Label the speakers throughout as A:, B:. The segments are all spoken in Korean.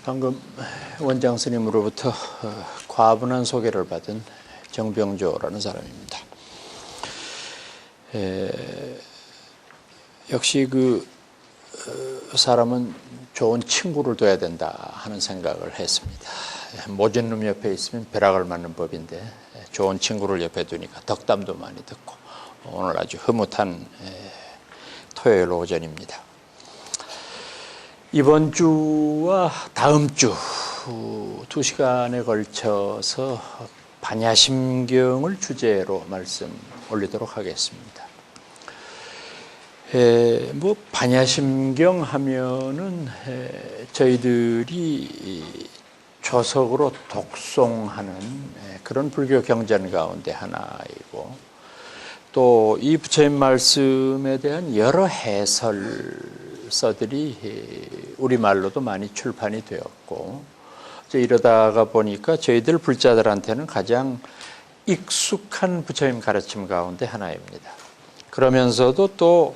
A: 방금 원장 스님으로부터 과분한 소개를 받은 정병조라는 사람입니다. 역시 그 사람은 좋은 친구를 둬야 된다 하는 생각을 했습니다. 모진 놈 옆에 있으면 벼락을 맞는 법인데 좋은 친구를 옆에 두니까 덕담도 많이 듣고 오늘 아주 흐뭇한 토요일 오전입니다. 이번 주와 다음 주 2시간에 걸쳐서 반야심경을 주제로 말씀 올리도록 하겠습니다. 반야심경 하면은 저희들이 조석으로 독송하는 그런 불교 경전 가운데 하나이고, 또 이 부처님 말씀에 대한 여러 해설서들이 우리말로도 많이 출판이 되었고, 이러다가 보니까 저희들 불자들한테는 가장 익숙한 부처님 가르침 가운데 하나입니다. 그러면서도 또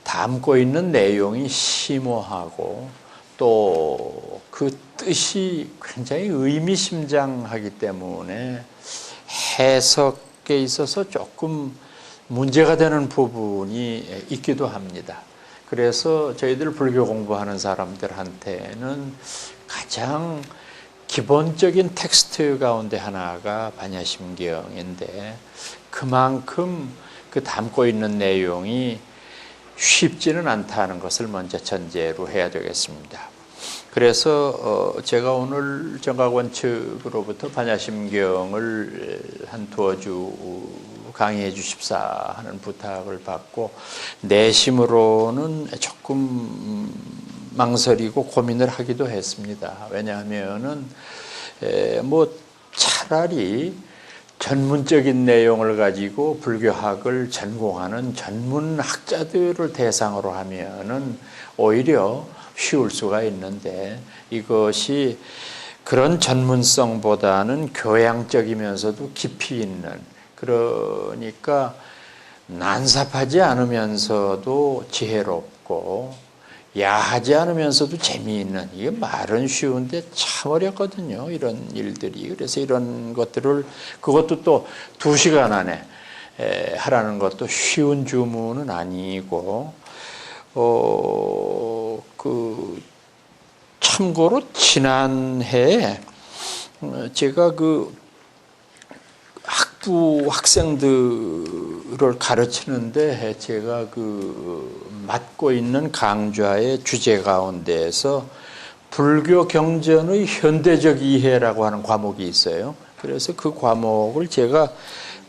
A: 담고 있는 내용이 심오하고 또 그 뜻이 굉장히 의미심장하기 때문에 해석에 있어서 조금 문제가 되는 부분이 있기도 합니다. 그래서 저희들 불교 공부하는 사람들한테는 가장 기본적인 텍스트 가운데 하나가 반야심경인데, 그만큼 그 담고 있는 내용이 쉽지는 않다는 것을 먼저 전제로 해야 되겠습니다. 그래서 제가 오늘 정각원 측으로부터 반야심경을 한 두어 주 강의해 주십사 하는 부탁을 받고, 내심으로는 조금 망설이고 고민을 하기도 했습니다. 왜냐하면은 차라리 전문적인 내용을 가지고 불교학을 전공하는 전문 학자들을 대상으로 하면은 오히려 쉬울 수가 있는데, 이것이 그런 전문성보다는 교양적이면서도 깊이 있는, 그러니까 난삽하지 않으면서도 지혜롭고 야하지 않으면서도 재미있는, 이게 말은 쉬운데 참 어렵거든요, 이런 일들이. 그래서 이런 것들을, 그것도 또 2시간 안에 하라는 것도 쉬운 주문은 아니고, 참고로 지난해에 제가 그 학생들을 가르치는데 제가 맡고 있는 강좌의 주제 가운데에서 불교 경전의 현대적 이해라고 하는 과목이 있어요. 그래서 그 과목을 제가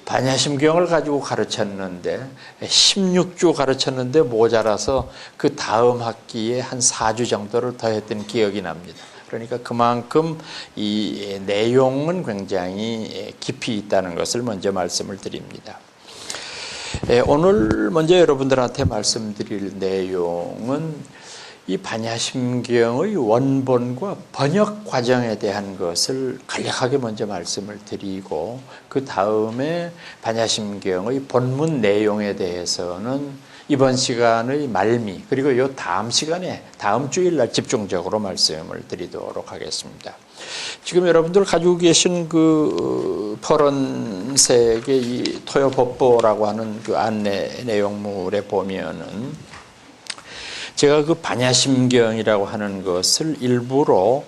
A: 반야심경을 가지고 가르쳤는데 16주 가르쳤는데 모자라서 그 다음 학기에 한 4주 정도를 더 했던 기억이 납니다. 그러니까 그만큼 이 내용은 굉장히 깊이 있다는 것을 먼저 말씀을 드립니다. 오늘 먼저 여러분들한테 말씀드릴 내용은 이 반야심경의 원본과 번역 과정에 대한 것을 간략하게 먼저 말씀을 드리고, 그 다음에 반야심경의 본문 내용에 대해서는 이번 시간의 말미, 그리고 이 다음 시간에 다음 주일날 집중적으로 말씀을 드리도록 하겠습니다. 지금 여러분들 가지고 계신 그 퍼런색의 이 토요법보라고 하는 그 안내 내용물에 보면은 제가 그 반야심경이라고 하는 것을 일부러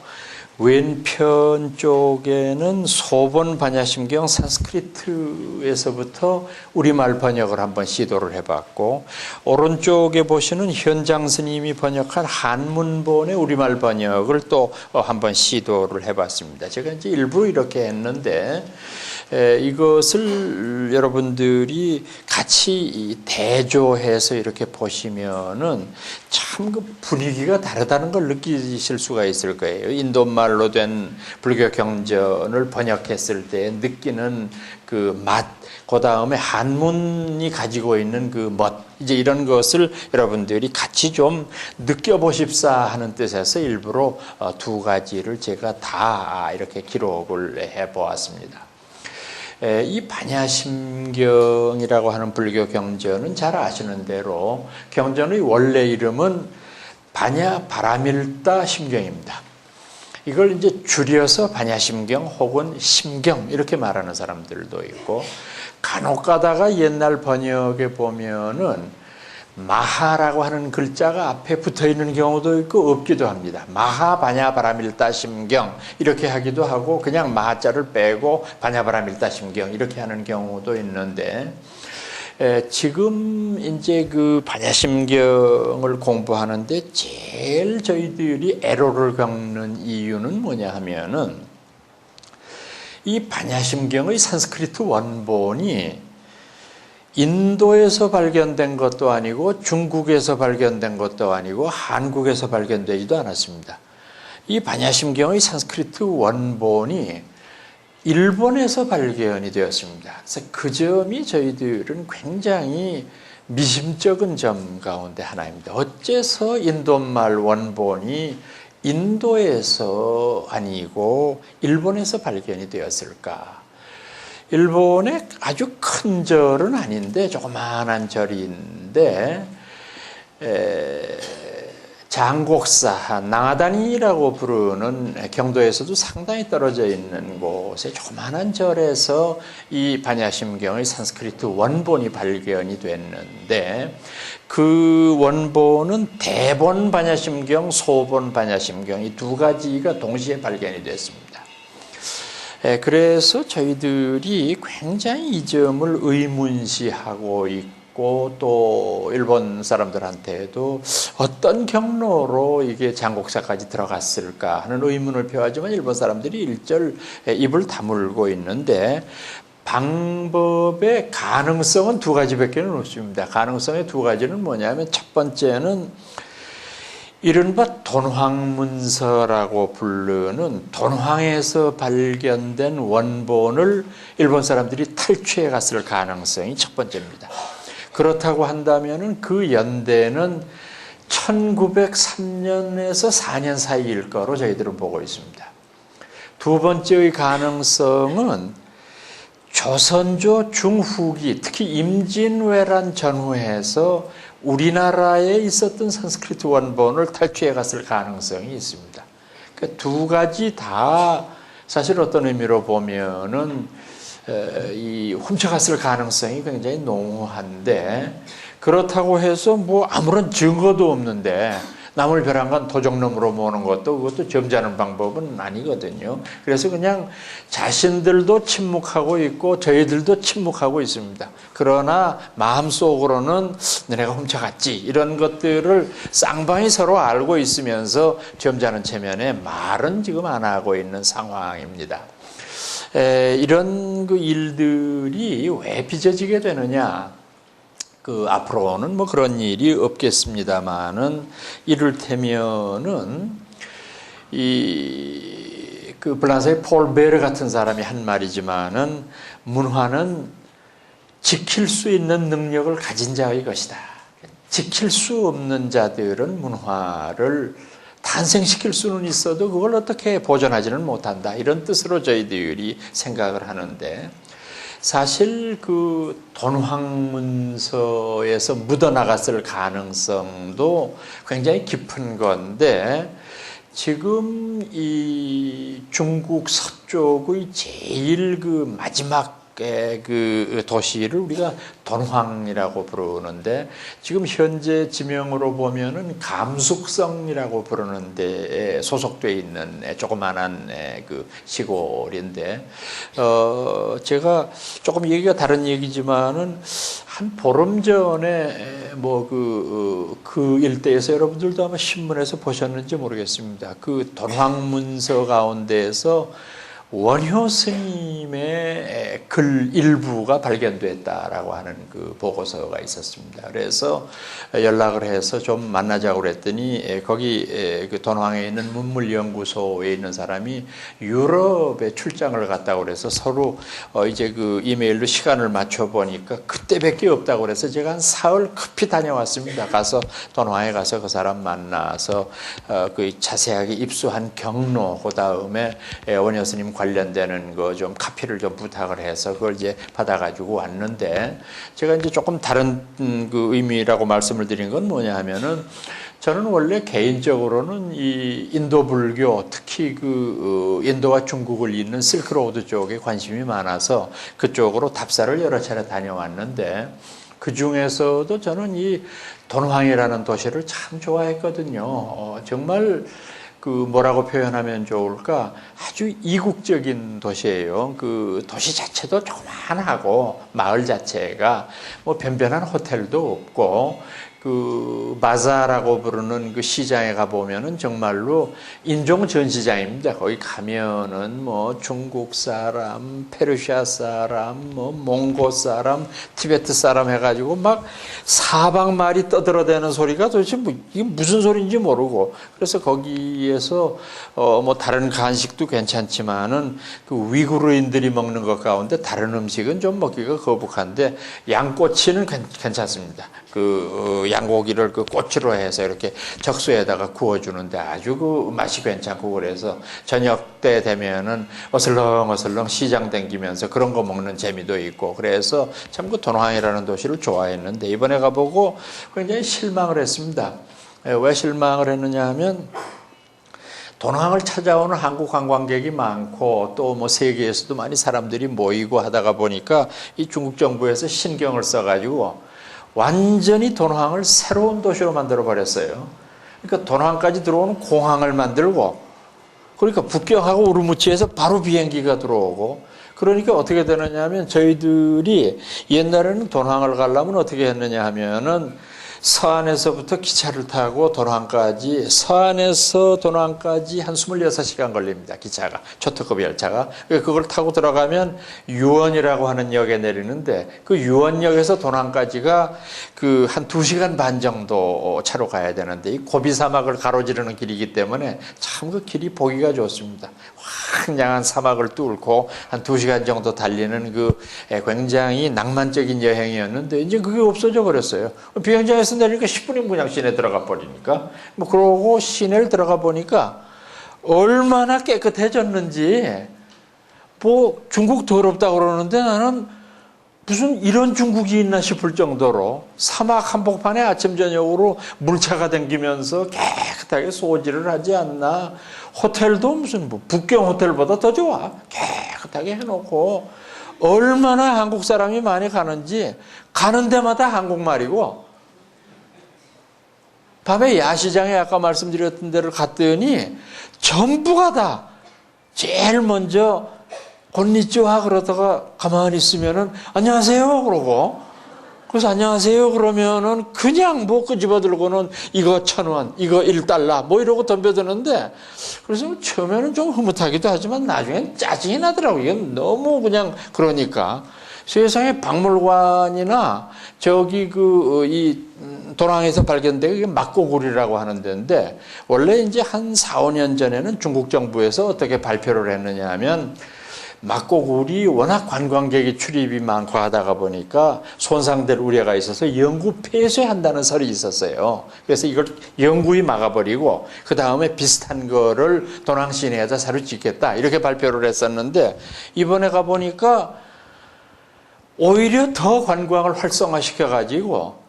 A: 왼편 쪽에는 소본 반야심경 산스크리트에서부터 우리말 번역을 한번 시도를 해봤고, 오른쪽에 보시는 현장 스님이 번역한 한문본의 우리말 번역을 또 한번 시도를 해봤습니다. 제가 이제 일부러 이렇게 했는데, 이것을 여러분들이 같이 대조해서 이렇게 보시면은 참 그 분위기가 다르다는 걸 느끼실 수가 있을 거예요. 인도말로 된 불교 경전을 번역했을 때 느끼는 그 맛, 그 다음에 한문이 가지고 있는 그 멋, 이제 이런 것을 여러분들이 같이 좀 느껴보십사 하는 뜻에서 일부러 2가지를 제가 다 이렇게 기록을 해보았습니다. 이 반야심경이라고 하는 불교 경전은 잘 아시는 대로 경전의 원래 이름은 반야 바라밀다 심경입니다. 이걸 이제 줄여서 반야심경 혹은 심경 이렇게 말하는 사람들도 있고, 간혹 가다가 옛날 번역에 보면은 마하라고 하는 글자가 앞에 붙어 있는 경우도 있고 없기도 합니다. 마하 반야바라밀다 심경 이렇게 하기도 하고, 그냥 마하자를 빼고 반야바라밀다 심경 이렇게 하는 경우도 있는데, 지금 이제 그 반야심경을 공부하는데 제일 저희들이 애로를 겪는 이유는 뭐냐 하면은, 이 반야심경의 산스크리트 원본이 인도에서 발견된 것도 아니고 중국에서 발견된 것도 아니고 한국에서 발견되지도 않았습니다. 이 반야심경의 산스크리트 원본이 일본에서 발견이 되었습니다. 그래서 그 점이 저희들은 굉장히 미심쩍은 점 가운데 하나입니다. 어째서 인도말 원본이 인도에서 아니고 일본에서 발견이 되었을까? 일본의 아주 큰 절은 아닌데 조그마한 절인데, 장곡사, 낭아다니라고 부르는 경도에서도 상당히 떨어져 있는 곳에 조그마한 절에서 이 반야심경의 산스크리트 원본이 발견이 됐는데, 그 원본은 대본 반야심경, 소본 반야심경 이 두 가지가 동시에 발견이 됐습니다. 그래서 저희들이 굉장히 이 점을 의문시하고 있고, 또 일본 사람들한테도 어떤 경로로 이게 장곡사까지 들어갔을까 하는 의문을 표하지만, 일본 사람들이 일절 입을 다물고 있는데, 방법의 가능성은 두 가지밖에 없습니다. 가능성의 두 가지는 뭐냐면, 첫 번째는 이른바 돈황문서라고 부르는 돈황에서 발견된 원본을 일본 사람들이 탈취해 갔을 가능성이 첫 번째입니다. 그렇다고 한다면 그 연대는 1903년에서 4년 사이일 거로 저희들은 보고 있습니다. 두 번째의 가능성은 조선조 중후기, 특히 임진왜란 전후에서 우리나라에 있었던 산스크리트 원본을 탈취해 갔을 가능성이 있습니다. 그러니까 두 가지 다 사실 어떤 의미로 보면은 이 훔쳐갔을 가능성이 굉장히 농후한데, 그렇다고 해서 뭐 아무런 증거도 없는데 남을 벼랑간 도적놈으로 모으는 것도 그것도 점잖은 방법은 아니거든요. 그래서 그냥 자신들도 침묵하고 있고 저희들도 침묵하고 있습니다. 그러나 마음속으로는 너네가 훔쳐갔지 이런 것들을 쌍방이 서로 알고 있으면서 점잖은 체면에 말은 지금 안 하고 있는 상황입니다. 이런 그 일들이 왜 빚어지게 되느냐? 앞으로는 뭐 그런 일이 없겠습니다만은, 이를테면은 블라세의 폴 베르 같은 사람이 한 말이지만은, 문화는 지킬 수 있는 능력을 가진 자의 것이다. 지킬 수 없는 자들은 문화를 탄생시킬 수는 있어도 그걸 어떻게 보존하지는 못한다. 이런 뜻으로 저희들이 생각을 하는데, 사실 그 돈황문서에서 묻어나갔을 가능성도 굉장히 깊은 건데, 지금 이 중국 서쪽의 제일 그 마지막 그 도시를 우리가 돈황이라고 부르는데, 지금 현재 지명으로 보면은 감숙성이라고 부르는 데에 소속되어 있는 조그만한 그 시골인데, 제가 조금 얘기가 다른 얘기지만은 한 보름 전에 뭐 그 일대에서 여러분들도 아마 신문에서 보셨는지 모르겠습니다. 그 돈황문서 가운데에서 원효 스님의 글 일부가 발견됐다라고 하는 그 보고서가 있었습니다. 그래서 연락을 해서 좀 만나자고 그랬더니, 거기 그 돈황에 있는 문물연구소에 있는 사람이 유럽에 출장을 갔다고 그래서 서로 이제 그 이메일로 시간을 맞춰 보니까 그때밖에 없다고 그래서 제가 한 사흘 급히 다녀왔습니다. 가서 돈황에 가서 그 사람 만나서 그 자세하게 입수한 경로, 그 다음에 원효 스님 관련되는 거 좀 카피를 좀 부탁을 해서 그걸 이제 받아가지고 왔는데, 제가 이제 조금 다른 그 의미라고 말씀을 드린 건 뭐냐 하면은, 저는 원래 개인적으로는 이 인도 불교, 특히 그 인도와 중국을 잇는 실크로드 쪽에 관심이 많아서 그쪽으로 답사를 여러 차례 다녀왔는데 그 중에서도 저는 이 돈황이라는 도시를 참 좋아했거든요. 정말 그 뭐라고 표현하면 좋을까? 아주 이국적인 도시예요. 그 도시 자체도 조그만하고 마을 자체가 뭐 변변한 호텔도 없고 그 마자라고 부르는 그 시장에 가 보면은 정말로 인종 전시장입니다. 거기 가면은 뭐 중국 사람, 페르시아 사람, 뭐 몽고 사람, 티베트 사람 해가지고 막 사방말이 떠들어대는 소리가 도대체 뭐 이게 무슨 소리인지 모르고 그래서 거기에서 뭐 다른 간식도 괜찮지만은 그 위구르인들이 먹는 것 가운데 다른 음식은 좀 먹기가 거북한데 양꼬치는 괜찮습니다. 그 양고기를 그 꼬치로 해서 이렇게 적수에다가 구워주는데 아주 그 맛이 괜찮고 그래서 저녁 때 되면은 어슬렁어슬렁 시장 댕기면서 그런 거 먹는 재미도 있고 그래서 참 그 돈황이라는 도시를 좋아했는데 이번에 가보고 굉장히 실망을 했습니다. 왜 실망을 했느냐 하면 돈황을 찾아오는 한국 관광객이 많고 또 뭐 세계에서도 많이 사람들이 모이고 하다가 보니까 이 중국 정부에서 신경을 써가지고 완전히 돈황을 새로운 도시로 만들어 버렸어요. 그러니까 돈황까지 들어오는 공항을 만들고 그러니까 북경하고 우르무치에서 바로 비행기가 들어오고 그러니까 어떻게 되느냐 하면 저희들이 옛날에는 돈황을 가려면 어떻게 했느냐 하면은 서안에서부터 기차를 타고 돈황까지 서안에서 돈황까지 한 26시간 걸립니다. 기차가 초특급 열차가 그걸 타고 들어가면 유원이라고 하는 역에 내리는데 그 유원역에서 돈황까지가 그 한 2시간 반 정도 차로 가야 되는데 이 고비 사막을 가로지르는 길이기 때문에 참 그 길이 보기가 좋습니다. 황량한 사막을 뚫고 한 2시간 정도 달리는 그 굉장히 낭만적인 여행이었는데 이제 그게 없어져 버렸어요. 비행장에서 내리니까 10분이면 그냥 시내 들어가 버리니까 뭐 그러고 시내를 들어가 보니까 얼마나 깨끗해졌는지 뭐 중국 더럽다고 그러는데 나는 무슨 이런 중국이 있나 싶을 정도로 사막 한복판에 아침 저녁으로 물차가 댕기면서 깨끗하게 소지를 하지 않나. 호텔도 무슨 뭐 북경 호텔보다 더 좋아. 깨끗하게 해놓고 얼마나 한국 사람이 많이 가는지 가는 데마다 한국말이고 밤에 야시장에 아까 말씀드렸던 데를 갔더니 전부가 다 제일 먼저 곤니찌와 그러다가 가만히 있으면은 안녕하세요 그러고 그래서 안녕하세요 그러면은 그냥 뭐 끄집어 들고는 이거 1,000원 이거 1달러 뭐 이러고 덤벼드는데 그래서 처음에는 좀 흐뭇하기도 하지만 나중엔 짜증이 나더라고요. 이건 너무 그냥 그러니까 세상에 박물관이나 저기 이 돈황에서 발견된 게 막고굴이라고 하는 데인데 원래 이제 한 4, 5년 전에는 중국 정부에서 어떻게 발표를 했느냐 하면 막고굴이 워낙 관광객이 출입이 많고 하다가 보니까 손상될 우려가 있어서 영구 폐쇄한다는 설이 있었어요. 그래서 이걸 영구히 막아버리고 그 다음에 비슷한 거를 돈황 시내에다 새로 짓겠다 이렇게 발표를 했었는데 이번에 가보니까 오히려 더 관광을 활성화시켜가지고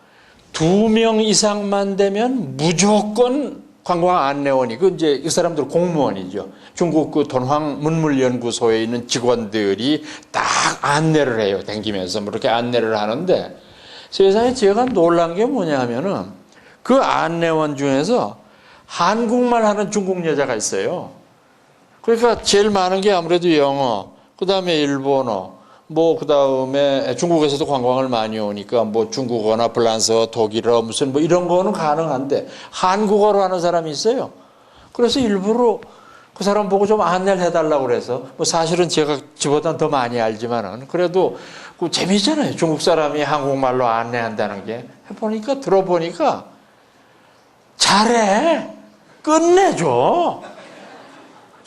A: 2명 이상만 되면 무조건 관광 안내원이 그 이제 이 사람들 공무원이죠. 중국 그 돈황 문물연구소에 있는 직원들이 딱 안내를 해요. 댕기면서 뭐 이렇게 안내를 하는데 세상에 제가 놀란 게 뭐냐면은 그 안내원 중에서 한국말 하는 중국 여자가 있어요. 그러니까 제일 많은 게 아무래도 영어, 그 다음에 일본어, 뭐 그 다음에 중국에서도 관광을 많이 오니까 뭐 중국어나 프랑스어, 독일어 무슨 뭐 이런 거는 가능한데 한국어로 하는 사람이 있어요. 그래서 일부러 그 사람 보고 좀 안내를 해달라고 그래서 뭐 사실은 제가 저보다 더 많이 알지만은 그래도 그 재미있잖아요. 중국 사람이 한국말로 안내한다는 게 해보니까 들어보니까 잘해 끝내줘.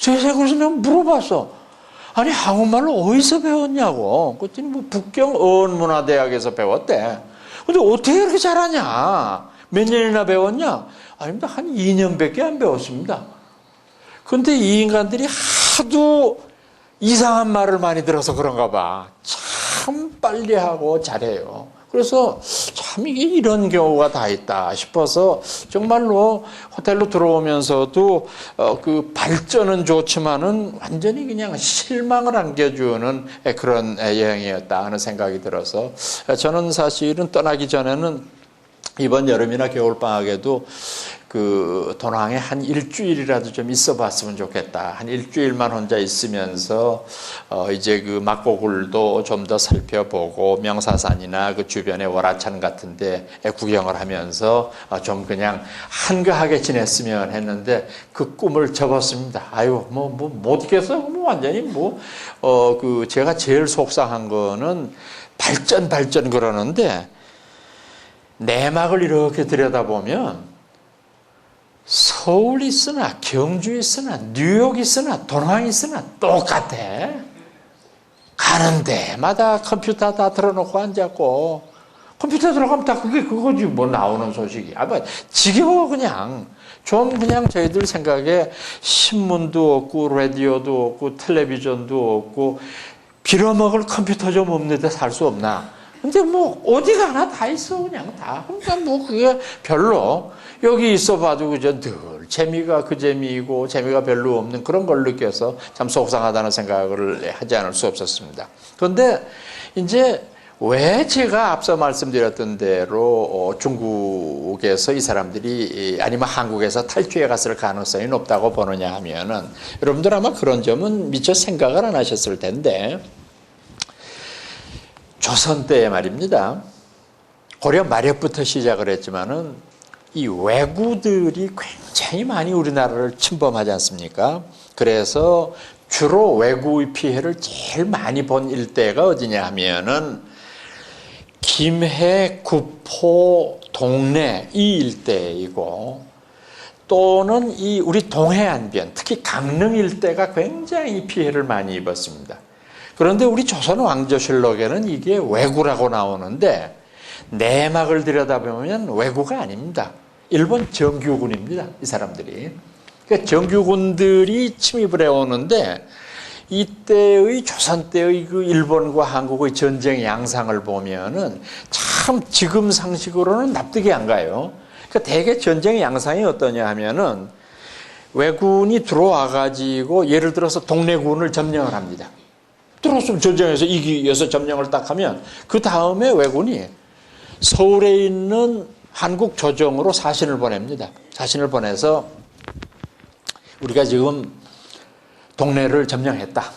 A: 그래서 내가 물어봤어. 아니 한국말로 어디서 배웠냐고. 그랬더니 뭐 북경 어원문화대학에서 배웠대. 근데 어떻게 그렇게 잘하냐. 몇 년이나 배웠냐. 아닙니다. 한 2년밖에 안 배웠습니다. 근데 이 인간들이 하도 이상한 말을 많이 들어서 그런가 봐. 참 빨리 하고 잘해요. 그래서 참 참 이게 이런 경우가 다 있다 싶어서 정말로 호텔로 들어오면서도 그 발전은 좋지만은 완전히 그냥 실망을 안겨주는 그런 여행이었다 하는 생각이 들어서 저는 사실은 떠나기 전에는 이번 여름이나 겨울방학에도 그 도낭에 한 일주일이라도 좀 있어 봤으면 좋겠다. 한 일주일만 혼자 있으면서 이제 그 막고굴도 좀 더 살펴보고 명사산이나 그 주변에 월화천 같은 데 구경을 하면서 좀 그냥 한가하게 지냈으면 했는데 그 꿈을 접었습니다. 아유, 못 있겠어요. 완전히 그 제가 제일 속상한 거는 발전 그러는데 내막을 이렇게 들여다보면 서울이 있으나 경주에 있으나 뉴욕이 있으나 도낭이 있으나 똑같아. 가는 데마다 컴퓨터 다 틀어놓고 앉았고 컴퓨터 들어가면 다 그거지 뭐 나오는 소식이. 지겨워 그냥. 좀 그냥 저희들 생각에 신문도 없고 라디오도 없고 텔레비전도 없고 빌어먹을 컴퓨터 좀 없는데 살 수 없나. 근데 어디 가나 다 있어 그냥 다. 그러니까 그게 별로 여기 있어봐도 그저 늘 재미가 그 재미이고 재미가 별로 없는 그런 걸 느껴서 참 속상하다는 생각을 하지 않을 수 없었습니다. 그런데 이제 왜 제가 앞서 말씀드렸던 대로 중국에서 이 사람들이 아니면 한국에서 탈주해 갔을 가능성이 높다고 보느냐 하면은 여러분들 아마 그런 점은 미처 생각을 안 하셨을 텐데 조선 때에 말입니다. 고려 말엽부터 시작을 했지만은 이 왜구들이 굉장히 많이 우리나라를 침범하지 않습니까? 그래서 주로 왜구의 피해를 제일 많이 본 일대가 어디냐 하면은 김해, 구포, 동래 이 일대이고 또는 이 우리 동해안변, 특히 강릉 일대가 굉장히 피해를 많이 입었습니다. 그런데 우리 조선 왕조실록에는 이게 왜구라고 나오는데 내막을 들여다보면 왜구가 아닙니다. 일본 정규군입니다. 이 사람들이. 그러니까 정규군들이 침입을 해오는데 이때의 조선 때의 그 일본과 한국의 전쟁 양상을 보면은 참 지금 상식으로는 납득이 안 가요. 그러니까 대개 전쟁 양상이 어떠냐 하면은 왜군이 들어와 가지고 예를 들어서 동래군을 점령을 합니다. 들어왔으면 전쟁에서 이기해서 점령을 딱 하면 그 다음에 왜군이 서울에 있는 한국 조정으로 사신을 보냅니다. 사신을 보내서 우리가 지금 동래를 점령했다.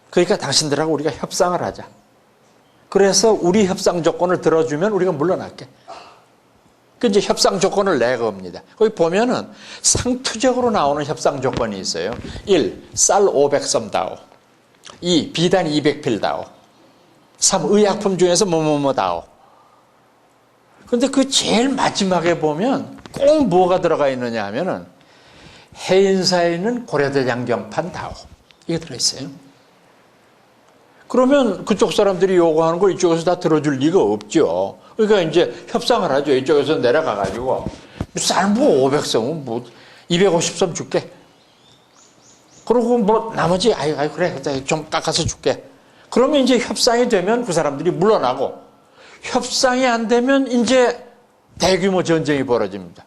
A: 그러니까 당신들하고 우리가 협상을 하자. 그래서 우리 협상 조건을 들어주면 우리가 물러날게. 그 이제 협상 조건을 내겁니다. 거기 보면은 상투적으로 나오는 협상 조건이 있어요. 1. 쌀 500섬 다오. 2. 비단 200필 다오. 3. 의약품 중에서 뭐뭐뭐 다오. 그런데 그 제일 마지막에 보면 꼭 뭐가 들어가 있느냐 하면은 해인사에 있는 고려대 장경판 다오. 이게 들어있어요. 그러면 그쪽 사람들이 요구하는 걸 이쪽에서 다 들어줄 리가 없죠. 그러니까 이제 협상을 하죠. 이쪽에서 내려가가지고 쌀 500섬은 250섬 줄게. 그리고 나머지 그래 좀 깎아서 줄게. 그러면 이제 협상이 되면 그 사람들이 물러나고 협상이 안 되면 이제 대규모 전쟁이 벌어집니다.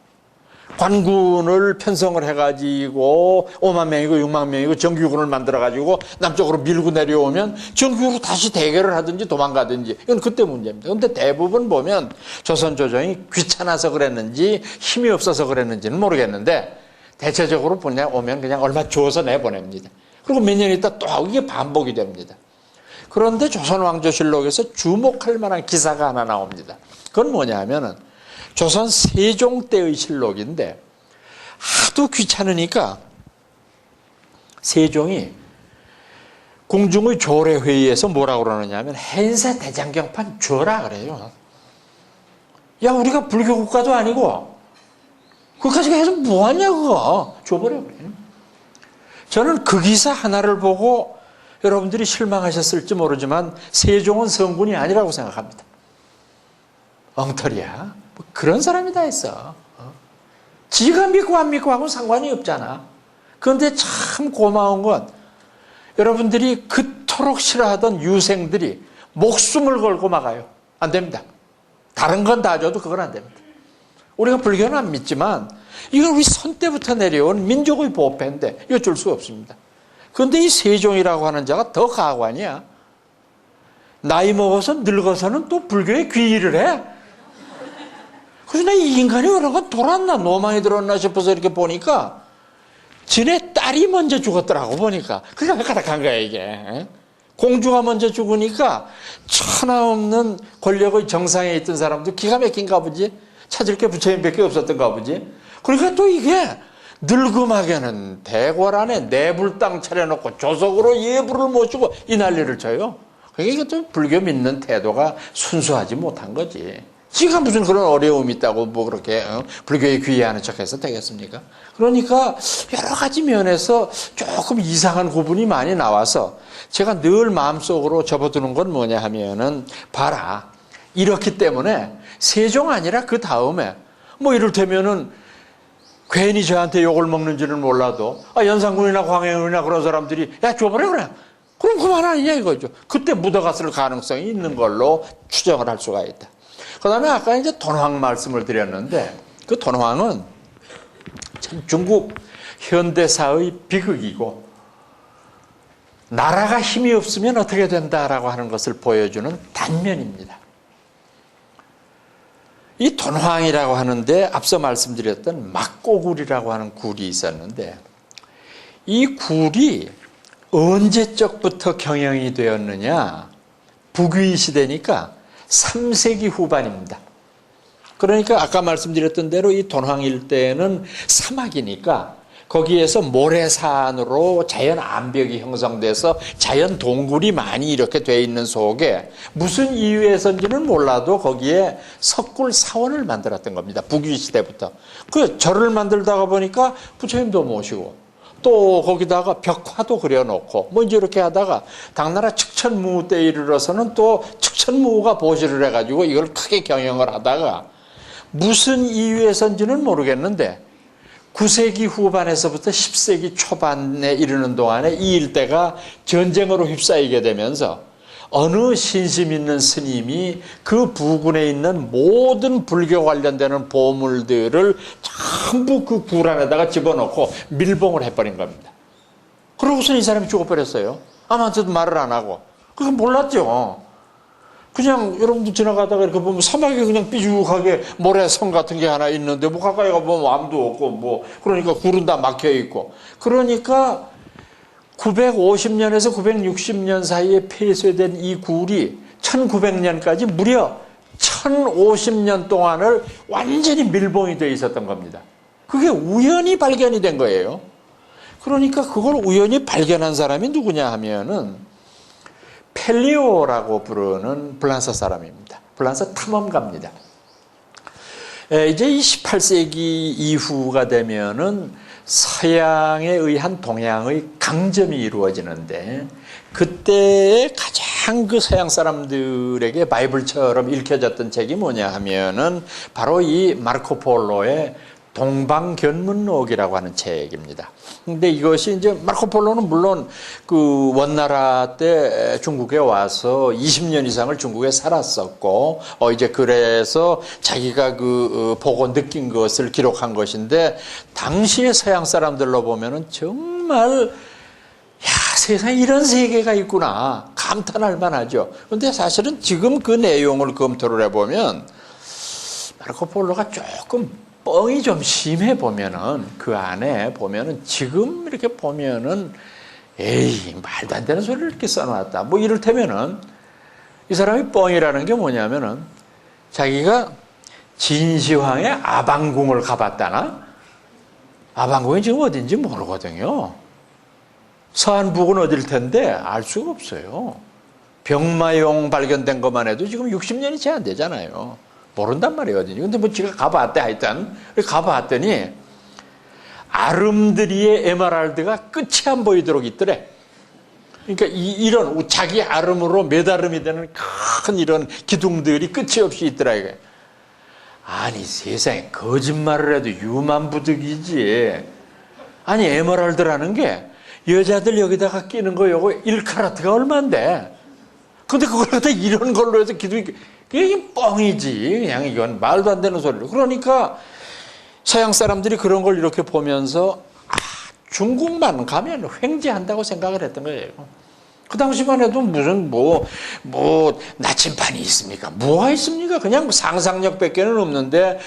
A: 관군을 편성을 해가지고 5만 명이고 6만 명이고 정규군을 만들어가지고 남쪽으로 밀고 내려오면 정규로 다시 대결을 하든지 도망가든지 이건 그때 문제입니다. 그런데 대부분 보면 조선 조정이 귀찮아서 그랬는지 힘이 없어서 그랬는지는 모르겠는데 대체적으로 오면 그냥 얼마 주어서 내보냅니다. 그리고 몇 년 있다 또 이게 반복이 됩니다. 그런데 조선왕조실록에서 주목할 만한 기사가 하나 나옵니다. 그건 뭐냐 하면은 조선 세종 때의 실록인데 하도 귀찮으니까 세종이 궁중의 조례회의에서 뭐라고 그러느냐 하면 해인사 대장경판 줘라 그래요. 야 우리가 불교 국가도 아니고 그까지 해서 뭐하냐 그거 줘버려 그래요. 저는 그 기사 하나를 보고 여러분들이 실망하셨을지 모르지만 세종은 성군이 아니라고 생각합니다. 엉터리야. 그런 사람이 다 있어. 지가 믿고 안 믿고 하고는 상관이 없잖아. 그런데 참 고마운 건 여러분들이 그토록 싫어하던 유생들이 목숨을 걸고 막아요. 안 됩니다. 다른 건 다 줘도 그건 안 됩니다. 우리가 불교는 안 믿지만 이건 우리 선 때부터 내려온 민족의 보패인데 이거 줄 수가 없습니다. 그런데 이 세종이라고 하는 자가 더 가관이야. 나이 먹어서 늙어서는 또 불교에 귀의를 해. 그래서 나 이 인간이 그런가 돌았나 노망이 들었나 싶어서 이렇게 보니까 지네 딸이 먼저 죽었더라고 보니까. 그러니까 가득한 거야 이게. 공주가 먼저 죽으니까 천하 없는 권력의 정상에 있던 사람도 기가 막힌가 보지. 찾을 게 부처님밖에 없었던가 보지. 그러니까 또 이게 늙음하게는 대궐 안에 내불당 차려놓고 조석으로 예불을 모시고 이 난리를 쳐요. 그러니까 또 불교 믿는 태도가 순수하지 못한 거지. 지가 무슨 그런 어려움이 있다고 뭐 그렇게 불교에 귀의하는 척해서 되겠습니까? 그러니까 여러 가지 면에서 조금 이상한 구분이 많이 나와서 제가 늘 마음속으로 접어두는 건 뭐냐 하면은 봐라. 이렇기 때문에 세종 아니라 그 다음에 뭐 이를테면은 괜히 저한테 욕을 먹는지는 몰라도 연산군이나 광해군이나 그런 사람들이 야 줘버려 그래. 그럼 그만 아니냐 이거죠. 그때 묻어갔을 가능성이 있는 걸로 추정을 할 수가 있다. 그 다음에 아까 이제 돈황 말씀을 드렸는데 그 돈황은 참 중국 현대사의 비극이고 나라가 힘이 없으면 어떻게 된다라고 하는 것을 보여주는 단면입니다. 이 돈황이라고 하는데 앞서 말씀드렸던 막고굴이라고 하는 굴이 있었는데 이 굴이 언제적부터 경영이 되었느냐? 북위 시대니까 3세기 후반입니다. 그러니까 아까 말씀드렸던 대로 이 돈황 일대는 사막이니까 거기에서 모래산으로 자연 암벽이 형성돼서 자연 동굴이 많이 이렇게 돼 있는 속에 무슨 이유에서인지는 몰라도 거기에 석굴 사원을 만들었던 겁니다. 북위 시대부터. 그 절을 만들다가 보니까 부처님도 모시고 또 거기다가 벽화도 그려놓고 뭐 이제 이렇게 하다가 당나라 측천무 때에 이르러서는 또 측천무가 보시를 해가지고 이걸 크게 경영을 하다가 무슨 이유에서인지는 모르겠는데 9세기 후반에서부터 10세기 초반에 이르는 동안에 이 일대가 전쟁으로 휩싸이게 되면서 어느 신심 있는 스님이 그 부근에 있는 모든 불교 관련되는 보물들을 전부 그 굴 안에다가 집어넣고 밀봉을 해버린 겁니다. 그러고서 이 사람이 죽어버렸어요. 아무한테도 말을 안 하고. 그건 몰랐죠. 그냥 여러분들 지나가다가 이렇게 보면 사막에 그냥 삐죽하게 모래성 같은 게 하나 있는데 뭐 가까이 가보면 아무도 없고 뭐 그러니까 굴은 다 막혀 있고 그러니까 950년에서 960년 사이에 폐쇄된 이 굴이 1900년까지 무려 1050년 동안을 완전히 밀봉이 되어 있었던 겁니다. 그게 우연히 발견이 된 거예요. 그러니까 그걸 우연히 발견한 사람이 누구냐 하면은 펠리오라고 부르는 불란서 사람입니다. 불란서 탐험가입니다. 이제 이 18세기 이후가 되면은 서양에 의한 동양의 강점이 이루어지는데 그때 가장 그 서양 사람들에게 바이블처럼 읽혀졌던 책이 뭐냐 하면은 바로 이 마르코 폴로의 동방견문록이라고 하는 책입니다. 근데 이것이 이제 마르코 폴로는 물론 그 원나라 때 중국에 와서 20년 이상을 중국에 살았었고, 이제 그래서 자기가 보고 느낀 것을 기록한 것인데, 당시의 서양 사람들로 보면은 정말, 세상에 이런 세계가 있구나. 감탄할 만하죠. 근데 사실은 지금 그 내용을 검토를 해보면, 마르코 폴로가 조금 뻥이 좀 심해 보면은 그 안에 보면은 지금 이렇게 보면은 에이 말도 안 되는 소리를 이렇게 써놨다. 뭐 이를테면은 이 사람이 뻥이라는 게 뭐냐면은 자기가 진시황의 아방궁을 가봤다나 아방궁이 지금 어딘지 모르거든요. 서안북은 어딜 텐데 알 수가 없어요. 병마용 발견된 것만 해도 지금 60년이 채 안 되잖아요. 모른단 말이거든요. 근데 뭐 지가 가봤대, 하여튼. 가봤더니, 아름드리의 에메랄드가 끝이 안 보이도록 있더래. 그러니까 이런 자기 아름으로 메다름이 되는 큰 이런 기둥들이 끝이 없이 있더라, 이게. 아니, 세상에 거짓말을 해도 유만부득이지. 아니, 에메랄드라는 게 여자들 여기다가 끼는 거 요거 1카라트가 얼만데. 근데 그걸 갖다 이런 걸로 해서 그게 뻥이지. 그냥 이건 말도 안 되는 소리로. 그러니까 서양 사람들이 그런 걸 이렇게 보면서 중국만 가면 횡재한다고 생각을 했던 거예요. 그 당시만 해도 무슨 나침반이 있습니까? 뭐가 있습니까? 그냥 상상력밖에는 없는데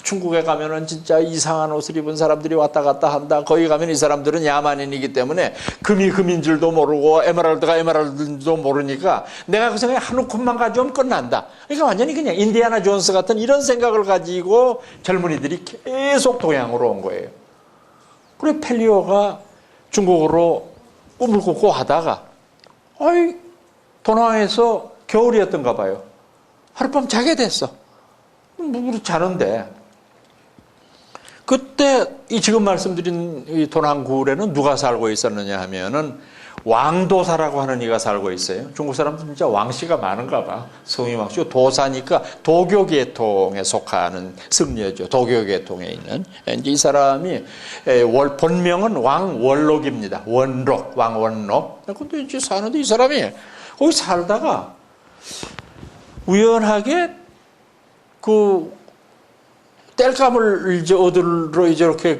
A: 중국에 가면은 진짜 이상한 옷을 입은 사람들이 왔다 갔다 한다. 거기 가면 이 사람들은 야만인이기 때문에 금이 금인 줄도 모르고 에메랄드가 에메랄드도 모르니까 내가 그 생각에 한 움큼만 가져오면 끝난다. 그러니까 완전히 그냥 인디아나 존스 같은 이런 생각을 가지고 젊은이들이 계속 동양으로 온 거예요. 그래 펠리오가 중국으로 꿈을 꾸고 하다가 도낭에서 겨울이었던가 봐요. 하룻밤 자게 됐어. 자는데 그때 이 지금 말씀드린 이 도낭굴에는 누가 살고 있었느냐 하면은 왕도사라고 하는 이가 살고 있어요. 중국 사람들 진짜 왕씨가 많은가 봐. 성이 왕씨. 도사니까 도교 계통에 속하는 승려죠. 도교 계통에 있는. 이제 이 사람이 본명은 왕원록입니다. 원록, 왕원록. 근데 이제 사는데 이 사람이 거기 살다가 우연하게 땔감을 이제 얻으러 이렇게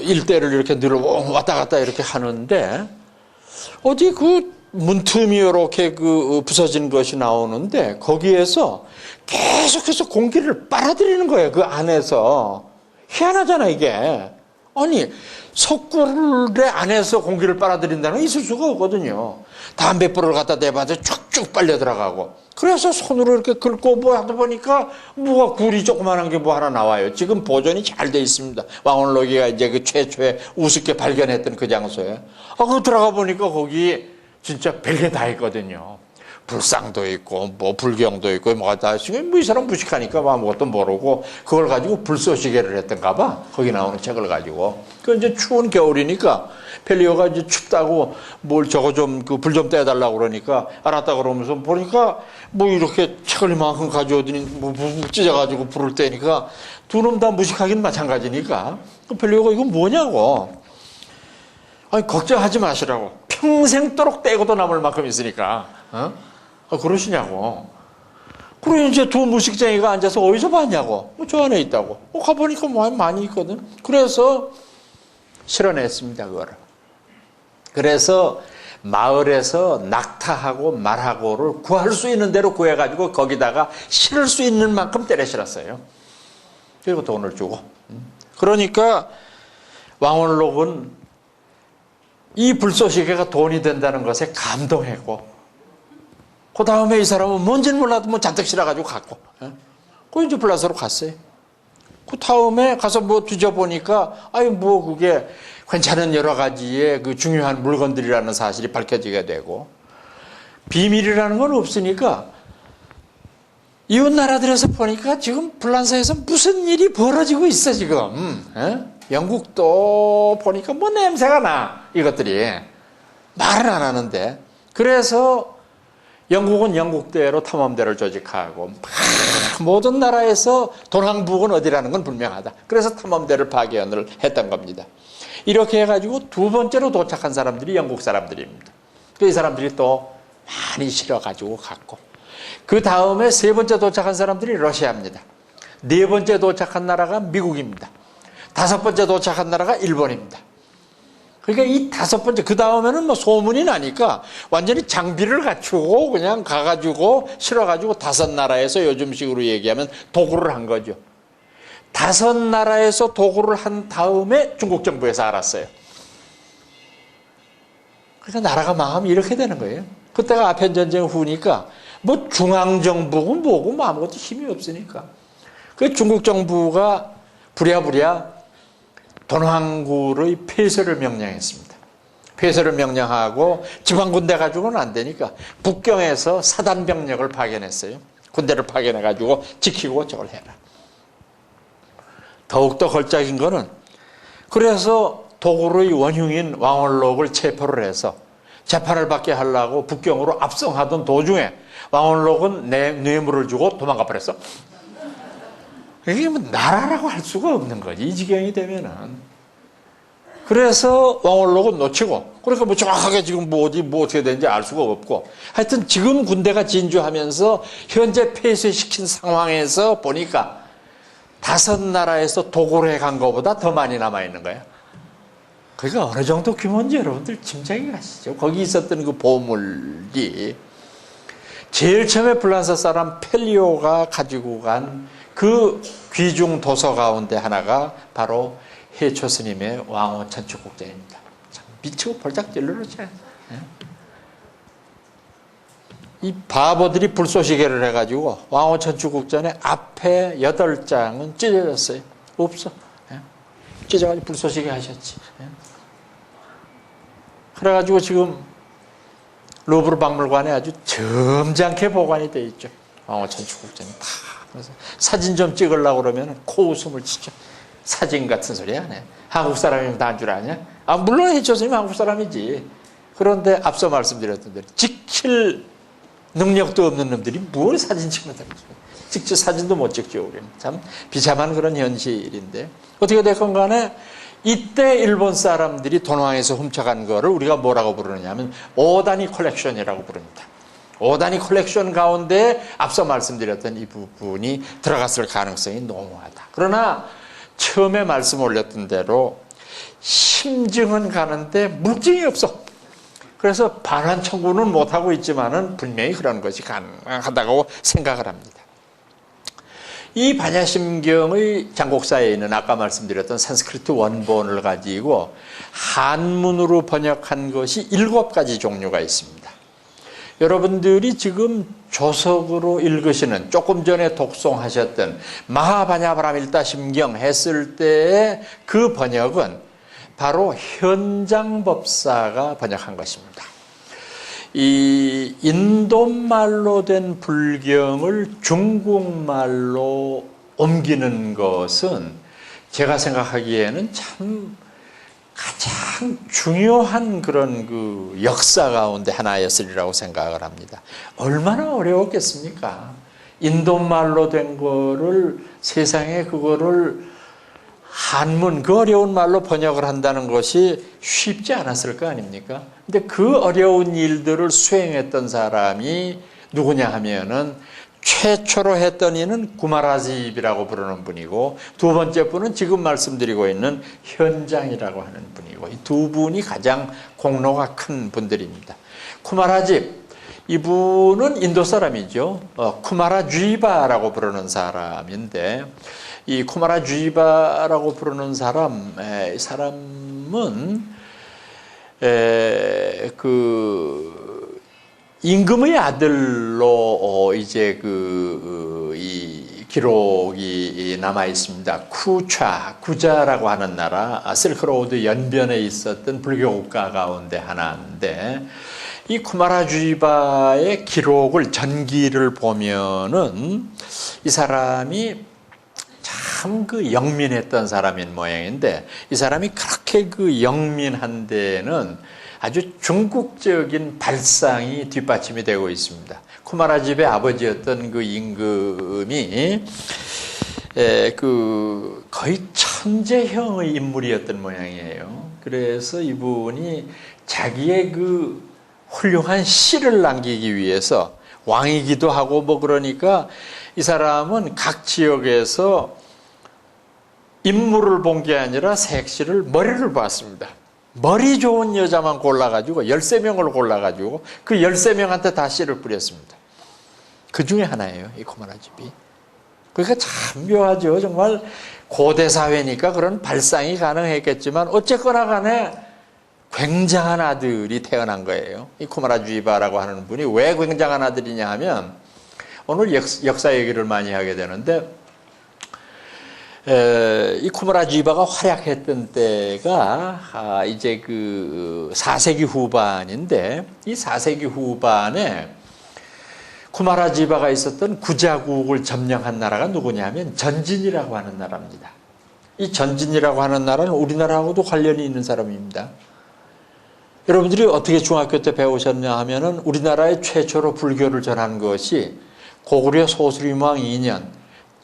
A: 일대를 이렇게 늘 왔다 갔다 이렇게 하는데 어디 문틈이 이렇게 부서진 것이 나오는데 거기에서 계속해서 공기를 빨아들이는 거예요. 그 안에서. 희한하잖아, 이게. 아니, 석굴의 안에서 공기를 빨아들인다는 게 있을 수가 없거든요. 담뱃불을 갖다 대봐도 쭉쭉 빨려 들어가고. 그래서 손으로 이렇게 긁고 하다 보니까 굴이 조그만한 게 하나 나와요. 지금 보존이 잘 돼 있습니다. 왕원록이가 이제 최초에 우습게 발견했던 그 장소에. 그거 들어가 보니까 거기 진짜 별게 다 있거든요. 불상도 있고, 불경도 있고, 다 있고, 이 사람 무식하니까 아무것도 모르고, 그걸 가지고 불쏘시개를 했던가 봐. 거기 나오는 책을 가지고. 이제 추운 겨울이니까, 펠리오가 이제 춥다고 불 좀 떼달라고 그러니까, 알았다 그러면서 보니까, 이렇게 책을 이만큼 가져오더니, 찢어가지고 불을 떼니까, 두 놈 다 무식하긴 마찬가지니까, 펠리오가 이건 뭐냐고. 걱정하지 마시라고. 평생도록 떼고도 남을 만큼 있으니까. 그러시냐고. 그래, 이제 두 무식쟁이가 앉아서 어디서 봤냐고. 저 안에 있다고. 가보니까 많이 있거든. 그래서 실어냈습니다, 그거를. 그래서 마을에서 낙타하고 말하고를 구할 수 있는 대로 구해가지고 거기다가 실을 수 있는 만큼 때려 실었어요. 그리고 돈을 주고. 그러니까 왕원록은 이 불쏘시개가 돈이 된다는 것에 감동했고, 그 다음에 이 사람은 뭔지는 몰라도 잔뜩 실어가지고 갔고, 그 이제 플라스로 갔어요. 그 다음에 가서 뒤져보니까, 그게 괜찮은 여러 가지의 중요한 물건들이라는 사실이 밝혀지게 되고, 비밀이라는 건 없으니까, 이웃 나라들에서 보니까 지금 불란서에서 무슨 일이 벌어지고 있어, 지금. 영국도 보니까 냄새가 나, 이것들이. 말은 안 하는데. 그래서 영국은 영국대로 탐험대를 조직하고 모든 나라에서 도낭북은 어디라는 건 분명하다. 그래서 탐험대를 파견을 했던 겁니다. 이렇게 해가지고 두 번째로 도착한 사람들이 영국 사람들입니다. 이 사람들이 또 많이 실어가지고 갔고, 그 다음에 세 번째 도착한 사람들이 러시아입니다. 네 번째 도착한 나라가 미국입니다. 다섯 번째 도착한 나라가 일본입니다. 그러니까 이 다섯 번째, 그 다음에는 소문이 나니까 완전히 장비를 갖추고 그냥 가가지고 실어가지고 다섯 나라에서 요즘식으로 얘기하면 도굴을 한 거죠. 다섯 나라에서 도굴을 한 다음에 중국 정부에서 알았어요. 그러니까 나라가 망하면 이렇게 되는 거예요. 그때가 아편전쟁 후니까 중앙정부고 뭐고 아무것도 힘이 없으니까. 그 중국 정부가 부랴부랴 도낭굴의 폐쇄를 명령했습니다. 폐쇄를 명령하고 지방군대 가지고는 안 되니까 북경에서 사단병력을 파견했어요. 군대를 파견해가지고 지키고 저걸 해라. 더욱더 걸작인 거는, 그래서 도굴의 원흉인 왕원록을 체포를 해서 재판을 받게 하려고 북경으로 압송하던 도중에 왕원록은 뇌물을 주고 도망가 버렸어. 이게 나라라고 할 수가 없는 거지, 이 지경이 되면은. 그래서 왕원록은 놓치고, 그러니까 뭐 정확하게 지금 뭐 어떻게 되는지 알 수가 없고, 하여튼 지금 군대가 진주하면서 현재 폐쇄시킨 상황에서 보니까 5나라에서 도굴해 간 것보다 더 많이 남아있는 거예요. 그러니까 어느 정도 규모인지 여러분들 짐작이 가시죠. 거기 있었던 그 보물이 제일 처음에 불란서 사람 펠리오가 가지고 간 그 귀중 도서 가운데 하나가 바로 해초 스님의 왕호 천축국전입니다. 참 미치고 벌짝 찔러놓지. 이 바보들이 불쏘시개를 해가지고 왕호 천축국전의 앞에 8장은 찢어졌어요. 없어. 찢어가지고 불쏘시개 하셨지. 그래가지고 지금 루브르 박물관에 아주 점잖게 보관이 되어 있죠. 왕호 천축국전이 다. 그래서 사진 좀 찍으려고 그러면 코웃음을 치죠. 사진 같은 소리 안 해. 한국 사람이면 다 한 줄 아냐? 아, 물론 해초 스님 한국 사람이지. 그런데 앞서 말씀드렸던 대로 지킬 능력도 없는 놈들이 뭘 사진 찍는다는 거죠. 직접 사진도 못 찍죠. 우리는 참 비참한 그런 현실인데, 어떻게 됐건 간에 이때 일본 사람들이 돈왕에서 훔쳐간 거를 우리가 뭐라고 부르느냐 하면 오다니 컬렉션이라고 부릅니다. 오다니 컬렉션 가운데 앞서 말씀드렸던 이 부분이 들어갔을 가능성이 농후하다. 그러나 처음에 말씀 올렸던 대로 심증은 가는데 물증이 없어. 그래서 반환 청구는 못하고 있지만은 분명히 그런 것이 가능하다고 생각을 합니다. 이 반야심경의 장곡사에 있는 아까 말씀드렸던 산스크리트 원본을 가지고 한문으로 번역한 것이 7가지 종류가 있습니다. 여러분들이 지금 조석으로 읽으시는, 조금 전에 독송하셨던 마하바냐바라밀다심경 했을 때의 그 번역은 바로 현장법사가 번역한 것입니다. 이 인도말로 된 불경을 중국말로 옮기는 것은 제가 생각하기에는 참 가장 중요한 그런 그 역사 가운데 하나였으리라고 생각을 합니다. 얼마나 어려웠겠습니까? 인도말로 된 거를 세상에 그거를 한문, 그 어려운 말로 번역을 한다는 것이 쉽지 않았을 거 아닙니까? 근데 그 어려운 일들을 수행했던 사람이 누구냐 하면은 최초로 했던 이는 구마라집이라고 부르는 분이고, 두 번째 분은 지금 말씀드리고 있는 현장이라고 하는 분이고, 이 두 분이 가장 공로가 큰 분들입니다. 구마라집, 이분은 인도 사람이죠. 쿠마라쥐바라고 부르는 사람인데, 이 쿠마라쥐바라고 부르는 이 사람은 임금의 아들로 이제 이 기록이 남아 있습니다. 구자라고 하는 나라, 실크로드 연변에 있었던 불교 국가 가운데 하나인데, 이 쿠마라쥐바의 기록을, 전기를 보면은 이 사람이 참 영민했던 사람인 모양인데, 이 사람이 그렇게 영민한 데는 아주 중국적인 발상이 뒷받침이 되고 있습니다. 쿠마라집의 아버지였던 그 임금이 거의 천재형의 인물이었던 모양이에요. 그래서 이분이 자기의 훌륭한 시를 남기기 위해서, 왕이기도 하고 뭐 그러니까 이 사람은 각 지역에서 인물을 본 게 아니라 색시를, 머리를 봤습니다. 머리 좋은 여자만 골라가지고 13명을 골라가지고 그 13명한테 다 씨를 뿌렸습니다. 그 중에 하나예요, 이 쿠마라집이. 그러니까 참 묘하죠. 정말 고대 사회니까 그런 발상이 가능했겠지만 어쨌거나 간에 굉장한 아들이 태어난 거예요. 이 쿠마라쥐바라고 하는 분이 왜 굉장한 아들이냐 하면, 오늘 역사 얘기를 많이 하게 되는데, 이 쿠마라쥐바가 활약했던 때가 이제 4세기 후반인데, 이 4세기 후반에 쿠마라쥐바가 있었던 구자국을 점령한 나라가 누구냐면 전진이라고 하는 나라입니다. 이 전진이라고 하는 나라는 우리나라하고도 관련이 있는 사람입니다. 여러분들이 어떻게 중학교 때 배우셨냐 하면은, 우리나라에 최초로 불교를 전한 것이 고구려 소수림왕 2년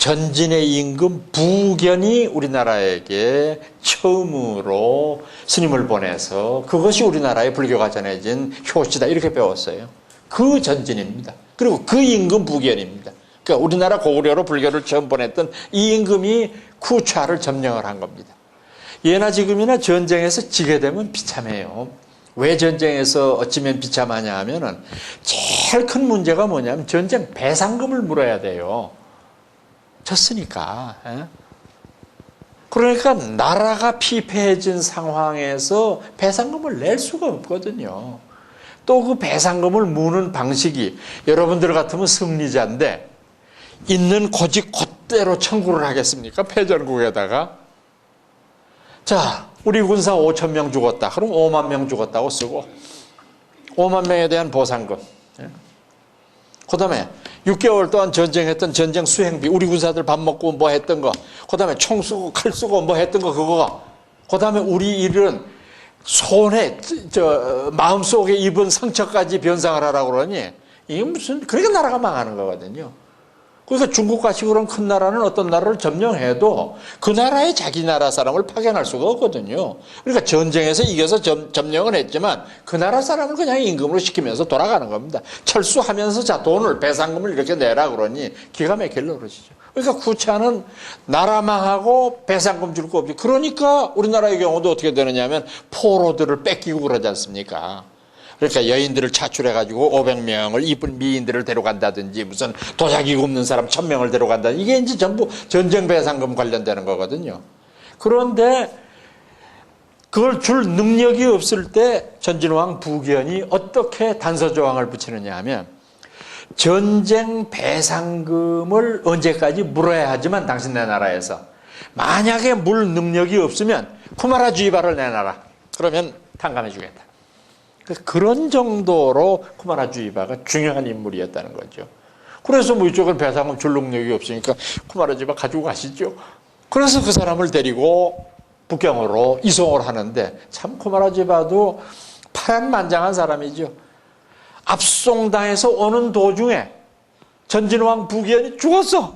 A: 전진의 임금 부견이 우리나라에게 처음으로 스님을 보내서 그것이 우리나라의 불교가 전해진 효시다 이렇게 배웠어요. 그 전진입니다. 그리고 그 임금 부견입니다. 그러니까 우리나라 고구려로 불교를 처음 보냈던 이 임금이 쿠차를 점령을 한 겁니다. 예나 지금이나 전쟁에서 지게 되면 비참해요. 왜 전쟁에서 어찌면 비참하냐 하면은 제일 큰 문제가 뭐냐면 전쟁 배상금을 물어야 돼요. 졌으니까. 그러니까 나라가 피폐해진 상황에서 배상금을 낼 수가 없거든요. 또 그 배상금을 무는 방식이 여러분들 같으면 승리자인데 있는 고집 그대로 청구를 하겠습니까? 패전국에다가. 자, 우리 군사 5천 명 죽었다. 그럼 5만 명 죽었다고 쓰고 5만 명에 대한 보상금. 그 다음에 6개월 동안 전쟁했던 전쟁 수행비, 우리 군사들 밥 먹고 뭐 했던 거, 그 다음에 총 쏘고 칼 쏘고 뭐 했던 거 그거, 그 다음에 우리 일은 손에 마음속에 입은 상처까지 변상을 하라고 그러니 이게 무슨 그러니까 나라가 망하는 거거든요. 그러니까 중국같이 그런 큰 나라는 어떤 나라를 점령해도 그 나라에 자기 나라 사람을 파견할 수가 없거든요. 그러니까 전쟁에서 이겨서 점령은 했지만 그 나라 사람을 그냥 임금으로 시키면서 돌아가는 겁니다. 철수하면서 자 돈을 배상금을 이렇게 내라 그러니 기가 막힐 노릇이죠. 그러니까 구차는 나라 망하고 배상금 줄 거 없죠. 그러니까 우리나라의 경우도 어떻게 되느냐 하면 포로들을 뺏기고 그러지 않습니까? 그러니까 여인들을 차출해가지고 500명을 이쁜 미인들을 데려간다든지 무슨 도자기 굽는 사람 1000명을 데려간다든지 이게 이제 전부 전쟁 배상금 관련되는 거거든요. 그런데 그걸 줄 능력이 없을 때 전진왕 부견이 어떻게 단서조항을 붙이느냐 하면 전쟁 배상금을 언제까지 물어야 하지만 당신네 나라에서 만약에 물 능력이 없으면 쿠마라 주이바를 내놔라. 그러면 탕감해 주겠다. 그런 정도로 쿠마라 주이바가 중요한 인물이었다는 거죠. 그래서 뭐 이쪽은 배상금 줄 능력이 없으니까 쿠마라 주이바 가지고 가시죠. 그래서 그 사람을 데리고 북경으로 이송을 하는데 참 쿠마라 주이바도 파란만장한 사람이죠. 압송당해서 오는 도중에 전진왕 부견이 죽었어.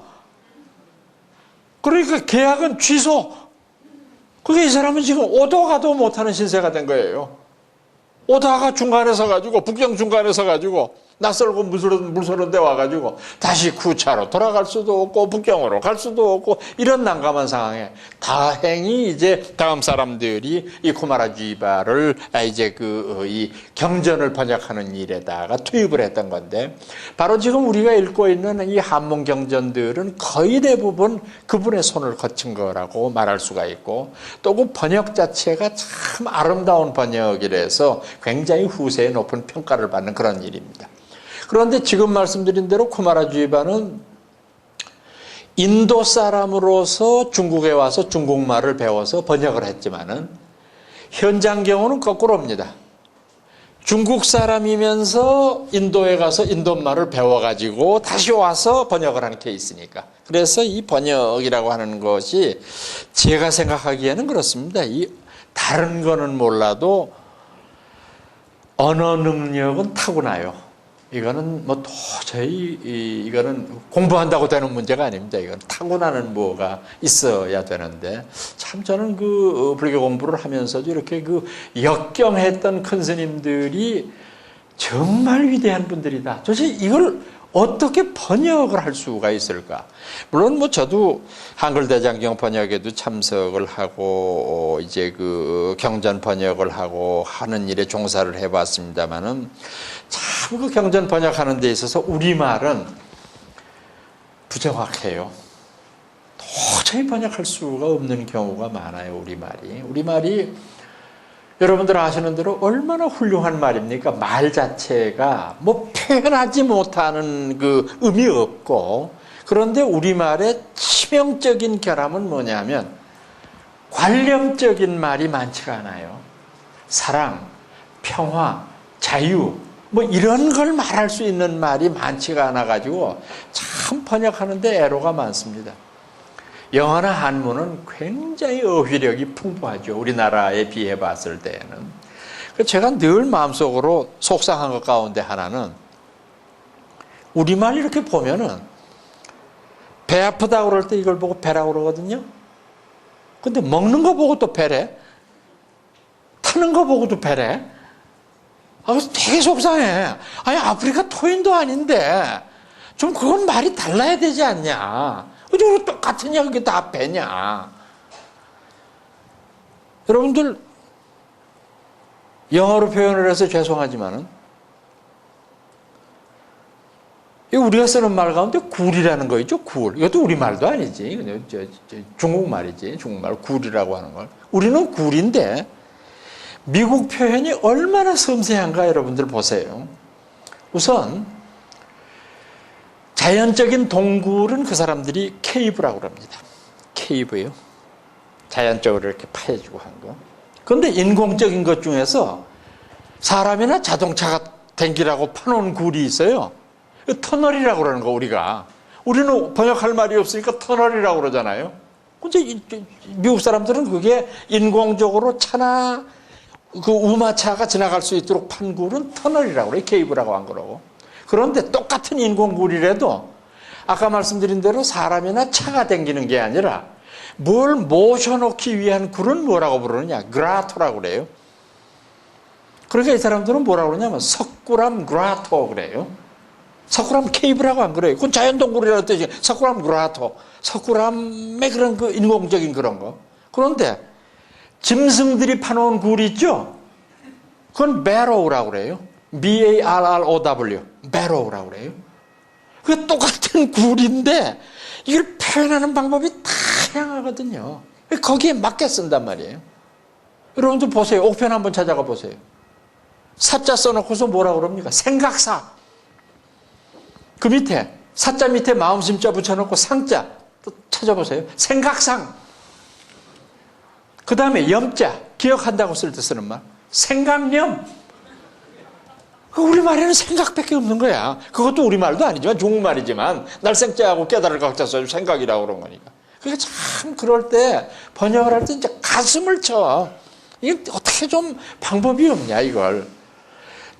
A: 그러니까 계약은 취소. 그게 이 사람은 지금 오도 가도 못하는 신세가 된 거예요. 오다가 중간에 서가지고 북경 중간에 서가지고 낯설고 물서른 데 와가지고 다시 쿠차로 돌아갈 수도 없고 북경으로 갈 수도 없고 이런 난감한 상황에 다행히 이제 다음 사람들이 이 쿠마라 주이바를 이제 이 경전을 번역하는 일에다가 투입을 했던 건데 바로 지금 우리가 읽고 있는 이 한문 경전들은 거의 대부분 그분의 손을 거친 거라고 말할 수가 있고 또 그 번역 자체가 참 아름다운 번역이라서 굉장히 후세에 높은 평가를 받는 그런 일입니다. 그런데 지금 말씀드린 대로 쿠마라 주이바는 인도 사람으로서 중국에 와서 중국말을 배워서 번역을 했지만은 현장 경우는 거꾸로입니다. 중국 사람이면서 인도에 가서 인도말을 배워가지고 다시 와서 번역을 하는 케이스니까. 그래서 이 번역이라고 하는 것이 제가 생각하기에는 그렇습니다. 이 다른 거는 몰라도 언어 능력은 타고나요. 이거는 뭐 도저히 이거는 공부한다고 되는 문제가 아닙니다. 이건 타고나는 뭐가 있어야 되는데 참 저는 그 불교 공부를 하면서도 이렇게 그 역경했던 큰 스님들이 정말 위대한 분들이다. 도대체 이걸 어떻게 번역을 할 수가 있을까? 물론 뭐 저도 한글대장경 번역에도 참석을 하고 이제 그 경전 번역을 하고 하는 일에 종사를 해봤습니다만은 참 그 경전 번역하는 데 있어서 우리말은 부정확해요. 도저히 번역할 수가 없는 경우가 많아요. 우리말이 여러분들 아시는 대로 얼마나 훌륭한 말입니까? 말 자체가 뭐 표현하지 못하는 그 의미 없고 그런데 우리말의 치명적인 결함은 뭐냐면 관념적인 말이 많지가 않아요. 사랑, 평화, 자유 뭐 이런 걸 말할 수 있는 말이 많지가 않아가지고 참 번역하는데 애로가 많습니다. 영어나 한문은 굉장히 어휘력이 풍부하죠. 우리나라에 비해 봤을 때는. 제가 늘 마음속으로 속상한 것 가운데 하나는 우리말 이렇게 보면은 배 아프다고 그럴 때 이걸 보고 배라고 그러거든요. 근데 먹는 거 보고 또 배래. 타는 거 보고도 배래. 그래서 되게 속상해. 아니, 아프리카 토인도 아닌데, 좀 그건 말이 달라야 되지 않냐. 어쩌고 똑같으냐, 그게 다 배냐. 여러분들, 영어로 표현을 해서 죄송하지만은, 우리가 쓰는 말 가운데 굴이라는 거 있죠, 굴. 이것도 우리말도 아니지. 그냥 중국말이지. 중국말 굴이라고 하는 걸. 우리는 굴인데, 미국 표현이 얼마나 섬세한가 여러분들 보세요. 우선 자연적인 동굴은 그 사람들이 케이브라고 합니다. 케이브요. 자연적으로 이렇게 파여지고 한 거. 그런데 인공적인 것 중에서 사람이나 자동차가 댕기라고 파놓은 굴이 있어요. 터널이라고 그러는 거 우리가. 우리는 번역할 말이 없으니까 터널이라고 그러잖아요. 근데 미국 사람들은 그게 인공적으로 차나 그 우마차가 지나갈 수 있도록 판 굴은 터널이라고 그래요. 케이브라고 한 거라고. 그런데 똑같은 인공굴이라도 아까 말씀드린 대로 사람이나 차가 댕기는 게 아니라 뭘 모셔놓기 위한 굴은 뭐라고 부르느냐? 그라토라고 그래요. 그러니까 이 사람들은 뭐라고 그러냐면 석굴암 그라토 그래요. 석굴암 케이브라고 안 그래요. 그건 자연동굴이라는 뜻이에요. 석굴암 그라토. 석굴암의 그런 그 인공적인 그런 거. 그런데 짐승들이 파놓은 굴 있죠? 그건 배로우라고 그래요. B-A-R-R-O-W. 배로우라고 그래요. 그게 똑같은 굴인데 이걸 표현하는 방법이 다양하거든요. 거기에 맞게 쓴단 말이에요. 여러분들 보세요. 옥편 한번 찾아가 보세요. 사자 써놓고서 뭐라고 그럽니까? 생각사. 그 밑에 사자 밑에 마음심자 붙여놓고 상자 또 찾아보세요. 생각상. 그 다음에 염자, 기억한다고 쓸 때 쓰는 말. 생각염. 우리말에는 생각밖에 없는 거야. 그것도 우리말도 아니지만 중국말이지만 날생자하고 깨달을 각자 써서 생각이라고 그런 거니까. 그게 참 그럴 때 번역을 할 때 이제 가슴을 쳐. 이게 어떻게 좀 방법이 없냐 이걸.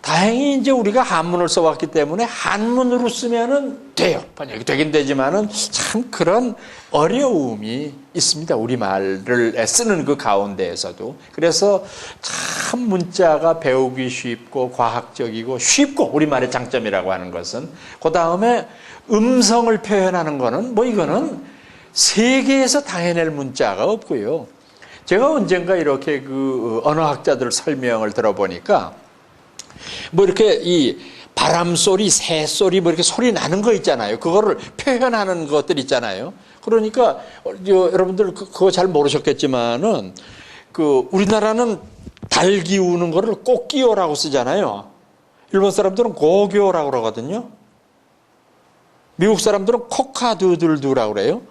A: 다행히 이제 우리가 한문을 써왔기 때문에 한문으로 쓰면은 돼요. 번역이 되긴 되지만은 참 그런 어려움이 있습니다. 우리말을 쓰는 그 가운데에서도. 그래서 참 문자가 배우기 쉽고 과학적이고 쉽고 우리말의 장점이라고 하는 것은 그 다음에 음성을 표현하는 거는 뭐 이거는 세계에서 당해낼 문자가 없고요. 제가 언젠가 이렇게 그 언어학자들 설명을 들어보니까 뭐 이렇게 이 바람 소리, 새 소리 뭐 이렇게 소리 나는 거 있잖아요. 그거를 표현하는 것들 있잖아요. 그러니까 여러분들 그거 잘 모르셨겠지만은 그 우리나라는 달 기우는 거를 꽃기호라고 쓰잖아요. 일본 사람들은 고기호라고 그러거든요. 미국 사람들은 코카두들두라고 그래요.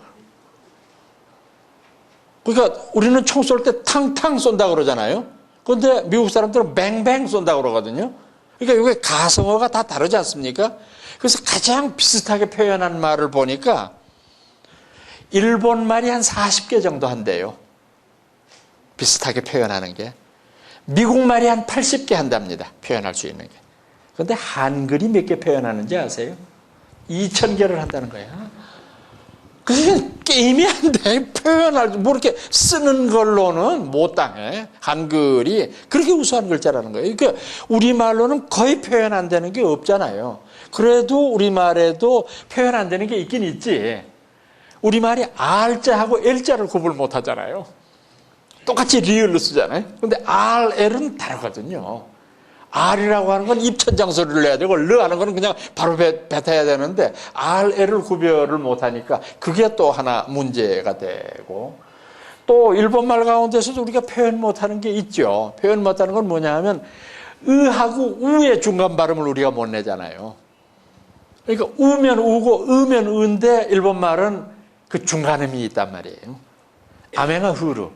A: 그러니까 우리는 총 쏠 때 탕탕 쏜다고 그러잖아요. 그런데 미국 사람들은 뱅뱅 쏜다고 그러거든요. 그러니까 이게 가성어가 다 다르지 않습니까? 그래서 가장 비슷하게 표현한 말을 보니까 일본 말이 한 40개 정도 한대요. 비슷하게 표현하는 게. 미국 말이 한 80개 한답니다. 표현할 수 있는 게. 그런데 한글이 몇 개 표현하는지 아세요? 2,000개를 한다는 거야. 그게 게임이 안 돼. 표현할, 뭐 이렇게 쓰는 걸로는 못 당해. 한글이 그렇게 우수한 글자라는 거예요. 그러니까 우리말로는 거의 표현 안 되는 게 없잖아요. 그래도 우리말에도 표현 안 되는 게 있긴 있지. 우리말이 R자하고 L자를 구분 못 하잖아요. 똑같이 리을로 쓰잖아요. 근데 R, L은 다르거든요. R이라고 하는 건 입천장소리를 내야 되고 르 하는 건 그냥 바로 뱉어야 되는데 R, L을 구별을 못하니까 그게 또 하나 문제가 되고 또 일본말 가운데서도 우리가 표현 못하는 게 있죠. 표현 못하는 건 뭐냐 하면 으하고 우의 중간 발음을 우리가 못 내잖아요. 그러니까 우면 우고 으면 으인데 일본말은 그 중간음이 있단 말이에요. 아메가 후루.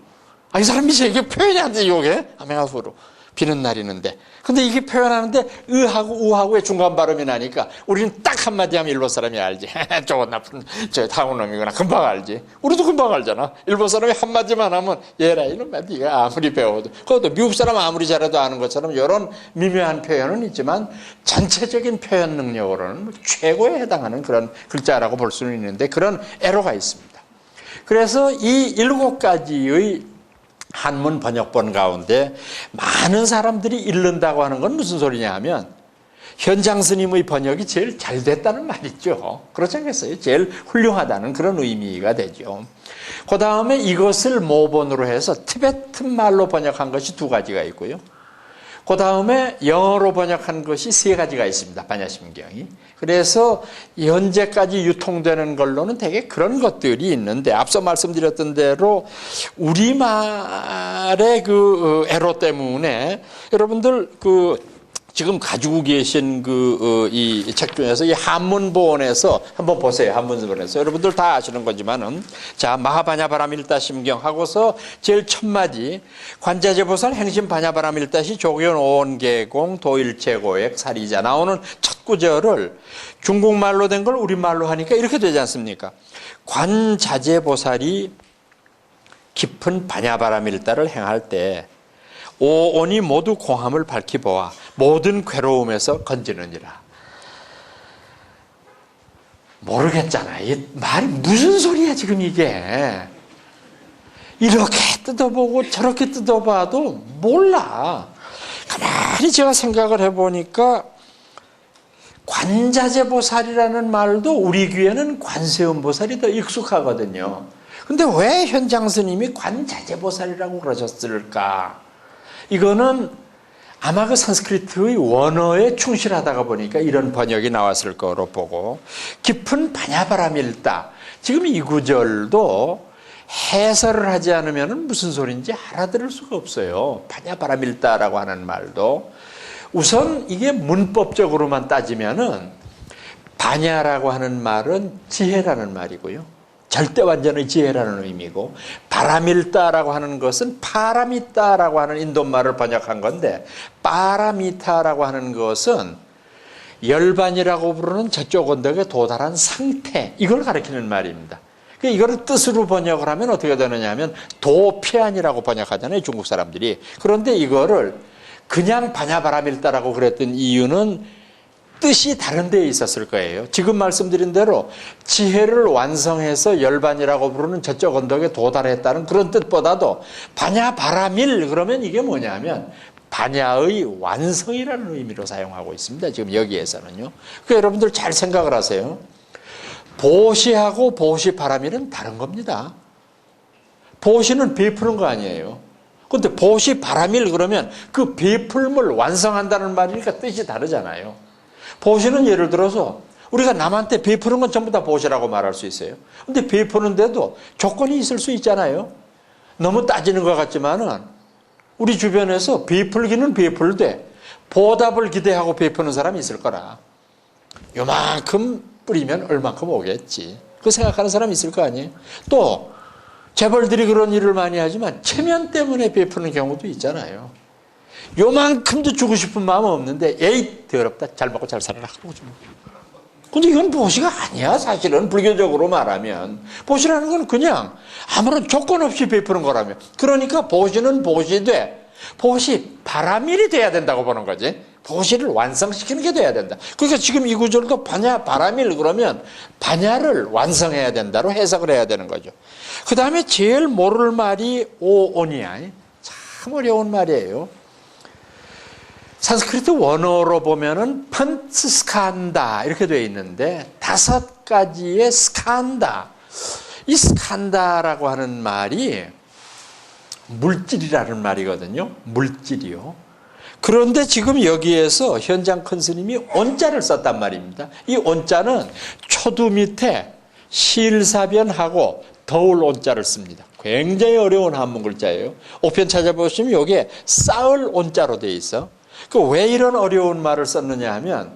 A: 이 사람이 이게 표현이 안 돼, 이게. 아메가 후루. 비는 날이는데. 근데 이게 표현하는데 으하고 우하고의 중간 발음이 나니까 우리는 딱 한마디 하면 일본 사람이 알지. 저건 나쁜 저 타운 놈이구나. 금방 알지. 우리도 금방 알잖아. 일본 사람이 한마디만 하면 얘라 이놈아 네가 아무리 배워도. 그것도 미국 사람 아무리 잘해도 아는 것처럼 이런 미묘한 표현은 있지만 전체적인 표현 능력으로는 최고에 해당하는 그런 글자라고 볼 수는 있는데 그런 애로가 있습니다. 그래서 이 7가지의 한문 번역본 가운데 많은 사람들이 읽는다고 하는 건 무슨 소리냐 하면 현장 스님의 번역이 제일 잘 됐다는 말이죠. 그렇지 않겠어요? 제일 훌륭하다는 그런 의미가 되죠. 그 다음에 이것을 모본으로 해서 티베트 말로 번역한 것이 2가지가 있고요. 그 다음에 영어로 번역한 것이 3가지가 있습니다. 반야심경이. 그래서 현재까지 유통되는 걸로는 되게 그런 것들이 있는데 앞서 말씀드렸던 대로 우리말의 그 애로 때문에 여러분들 지금 가지고 계신 이 책 중에서 이 한문본에서 한번 보세요. 한문본에서 여러분들 다 아시는 거지만은 자 마하바냐바라밀다심경 하고서 제일 첫 마디 관자재보살 행심바냐바라밀다시 조견 오온계공 도일체고액 사리자 나오는 첫 구절을 중국말로 된 걸 우리말로 하니까 이렇게 되지 않습니까? 관자재보살이 깊은 바냐바라밀다를 행할 때 오온이 모두 공함을 밝히보아 모든 괴로움에서 건지느니라. 모르겠잖아. 이 말이 무슨 소리야 지금 이게. 이렇게 뜯어보고 저렇게 뜯어봐도 몰라. 가만히 제가 생각을 해보니까 관자재보살이라는 말도 우리 귀에는 관세음보살이 더 익숙하거든요. 근데 왜 현장 스님이 관자재보살이라고 그러셨을까? 이거는 아마 그 산스크리트의 원어에 충실하다가 보니까 이런 번역이 나왔을 거로 보고 깊은 바냐바라밀다. 지금 이 구절도 해설을 하지 않으면 무슨 소리인지 알아들을 수가 없어요. 바냐바라밀다라고 하는 말도 우선 이게 문법적으로만 따지면은 바냐라고 하는 말은 지혜라는 말이고요. 절대 완전의 지혜라는 의미고 바라밀다라고 하는 것은 파라미타라고 하는 인도말을 번역한 건데 파라미타라고 하는 것은 열반이라고 부르는 저쪽 언덕에 도달한 상태 이걸 가리키는 말입니다. 이거를 뜻으로 번역을 하면 어떻게 되느냐 하면 도피안이라고 번역하잖아요. 중국 사람들이. 그런데 이거를 그냥 바냐바라밀다라고 그랬던 이유는 뜻이 다른 데에 있었을 거예요. 지금 말씀드린 대로 지혜를 완성해서 열반이라고 부르는 저쪽 언덕에 도달했다는 그런 뜻보다도 바냐바라밀 그러면 이게 뭐냐면 바냐의 완성이라는 의미로 사용하고 있습니다. 지금 여기에서는요. 그러니까 여러분들 잘 생각을 하세요. 보시하고 보시바라밀은 다른 겁니다. 보시는 베푸는 거 아니에요. 그런데 보시바라밀 그러면 그 베풀물 완성한다는 말이니까 뜻이 다르잖아요. 보시는 예를 들어서 우리가 남한테 베푸는 건 전부 다 보시라고 말할 수 있어요. 근데 베푸는데도 조건이 있을 수 있잖아요. 너무 따지는 것 같지만은 우리 주변에서 베풀기는 베풀되 보답을 기대하고 베푸는 사람이 있을 거라. 요만큼 뿌리면 얼만큼 오겠지. 그 생각하는 사람이 있을 거 아니에요. 또 재벌들이 그런 일을 많이 하지만 체면 때문에 베푸는 경우도 있잖아요. 요만큼도 주고 싶은 마음은 없는데 에이 더럽다 잘 먹고 잘 살아라 그러고 좀. 근데 이건 보시가 아니야. 사실은 불교적으로 말하면 보시라는 건 그냥 아무런 조건 없이 베푸는 거라며. 그러니까 보시는 보시되 보시 바라밀이 돼야 된다고 보는 거지. 보시를 완성시키는 게 돼야 된다. 그러니까 지금 이 구절도 바냐 바라밀 그러면 바냐를 완성해야 된다로 해석을 해야 되는 거죠. 그 다음에 제일 모를 말이 오온이야. 참 어려운 말이에요. 산스크리트 원어로 보면은 펀츠 스칸다 이렇게 되어 있는데 5가지의 스칸다. 이 스칸다라고 하는 말이 물질이라는 말이거든요. 물질이요. 그런데 지금 여기에서 현장 큰 스님이 온자를 썼단 말입니다. 이 온자는 초두 밑에 실사변하고 더울 온자를 씁니다. 굉장히 어려운 한문 글자예요. 옥편 찾아보시면 여기에 쌓을 온자로 되어 있어. 왜 이런 어려운 말을 썼느냐 하면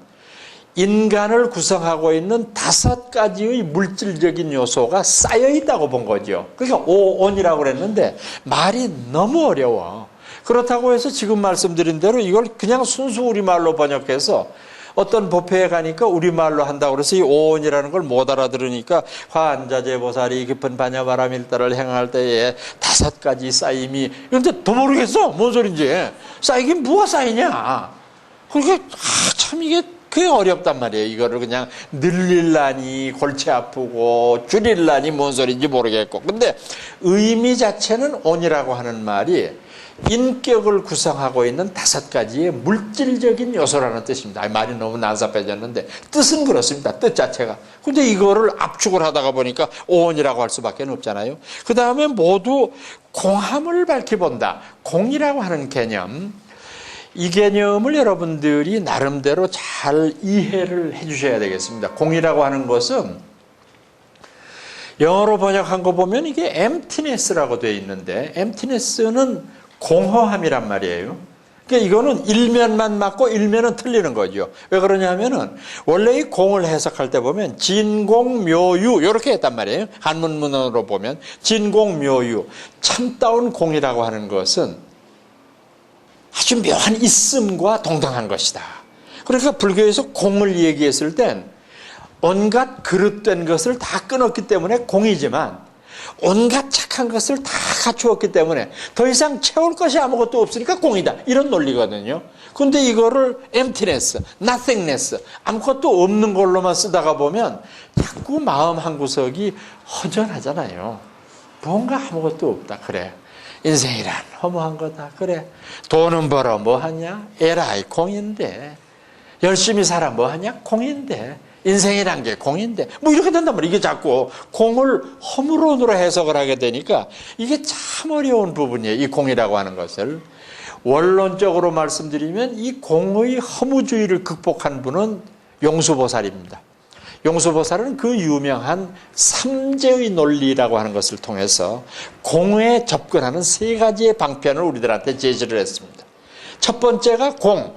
A: 인간을 구성하고 있는 5가지의 물질적인 요소가 쌓여 있다고 본 거죠. 그러니까 오온이라고 그랬는데 말이 너무 어려워. 그렇다고 해서 지금 말씀드린 대로 이걸 그냥 순수 우리말로 번역해서 어떤 법회에 가니까 우리말로 한다고 그래서 이 오온이라는 걸 못 알아들으니까 화안자재보살이 깊은 반야바라밀다를 행할 때에 5가지 쌓임이, 그런데 더 모르겠어. 뭔 소린지. 쌓이긴 뭐가 쌓이냐. 그러니까 참 이게 그게 어렵단 말이에요. 이거를 그냥 늘릴라니 골치 아프고 줄일라니 뭔 소리인지 모르겠고. 근데 의미 자체는 온이라고 하는 말이 인격을 구성하고 있는 5가지의 물질적인 요소라는 뜻입니다. 말이 너무 난삽해졌는데 뜻은 그렇습니다. 뜻 자체가. 근데 이거를 압축을 하다가 보니까 온이라고 할 수밖에 없잖아요. 그 다음에 모두 공함을 밝혀본다. 공이라고 하는 개념. 이 개념을 여러분들이 나름대로 잘 이해를 해 주셔야 되겠습니다. 공이라고 하는 것은 영어로 번역한 거 보면 이게 emptiness라고 되어 있는데 emptiness는 공허함이란 말이에요. 그러니까 이거는 일면만 맞고 일면은 틀리는 거죠. 왜 그러냐면은 원래 이 공을 해석할 때 보면 진공묘유 이렇게 했단 말이에요. 한문문으로 보면 진공묘유 참다운 공이라고 하는 것은 아주 묘한 있음과 동등한 것이다. 그러니까 불교에서 공을 얘기했을 땐 온갖 그릇된 것을 다 끊었기 때문에 공이지만 온갖 착한 것을 다 갖추었기 때문에 더 이상 채울 것이 아무것도 없으니까 공이다. 이런 논리거든요. 그런데 이거를 emptiness, nothingness, 아무것도 없는 걸로만 쓰다가 보면 자꾸 마음 한구석이 허전하잖아요. 뭔가 아무것도 없다. 그래. 인생이란 허무한 거다. 그래. 돈은 벌어 뭐 하냐? 에라이 공인데. 열심히 살아 뭐 하냐? 공인데. 인생이란 게 공인데. 뭐 이렇게 된단 말이에요. 이게 자꾸 공을 허물론으로 해석을 하게 되니까 이게 참 어려운 부분이에요. 이 공이라고 하는 것을. 원론적으로 말씀드리면 이 공의 허무주의를 극복한 분은 용수보살입니다. 용수보살은 그 유명한 삼재의 논리라고 하는 것을 통해서 공에 접근하는 3가지의 방편을 우리들한테 제시를 했습니다. 첫 번째가 공,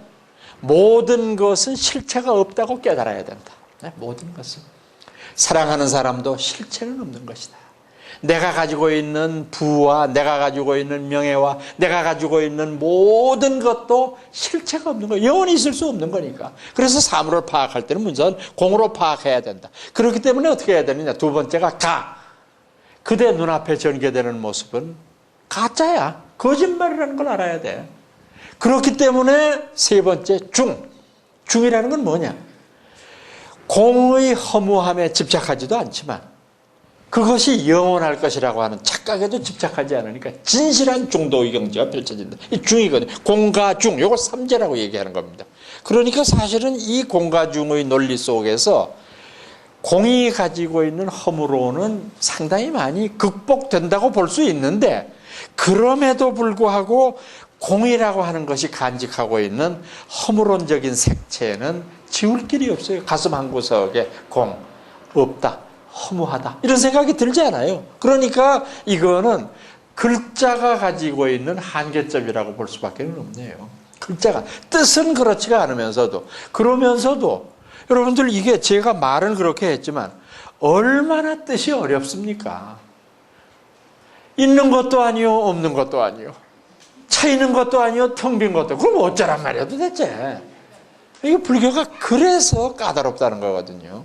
A: 모든 것은 실체가 없다고 깨달아야 된다. 모든 것은. 사랑하는 사람도 실체는 없는 것이다. 내가 가지고 있는 부와 내가 가지고 있는 명예와 내가 가지고 있는 모든 것도 실체가 없는 거예요. 영원히 있을 수 없는 거니까. 그래서 사물을 파악할 때는 우선 공으로 파악해야 된다. 그렇기 때문에 어떻게 해야 되느냐. 2번째가 가. 그대 눈앞에 전개되는 모습은 가짜야. 거짓말이라는 걸 알아야 돼. 그렇기 때문에 3번째 중. 중이라는 건 뭐냐. 공의 허무함에 집착하지도 않지만 그것이 영원할 것이라고 하는 착각에도 집착하지 않으니까 진실한 중도의 경지가 펼쳐진다. 이 중이거든요. 공과 중, 이걸 삼재라고 얘기하는 겁니다. 그러니까 사실은 이 공과 중의 논리 속에서 공이 가지고 있는 허물로는 상당히 많이 극복된다고 볼 수 있는데 그럼에도 불구하고 공이라고 하는 것이 간직하고 있는 허물론적인 색채는 지울 길이 없어요. 가슴 한구석에 공, 없다. 허무하다. 이런 생각이 들지 않아요. 그러니까 이거는 글자가 가지고 있는 한계점이라고 볼 수밖에 없네요. 글자가. 뜻은 그렇지가 않으면서도. 그러면서도 여러분들 이게 제가 말은 그렇게 했지만 얼마나 뜻이 어렵습니까? 있는 것도 아니요. 없는 것도 아니요. 차 있는 것도 아니요. 텅 빈 것도. 그럼 어쩌란 말이야 도대체. 이게 불교가 그래서 까다롭다는 거거든요.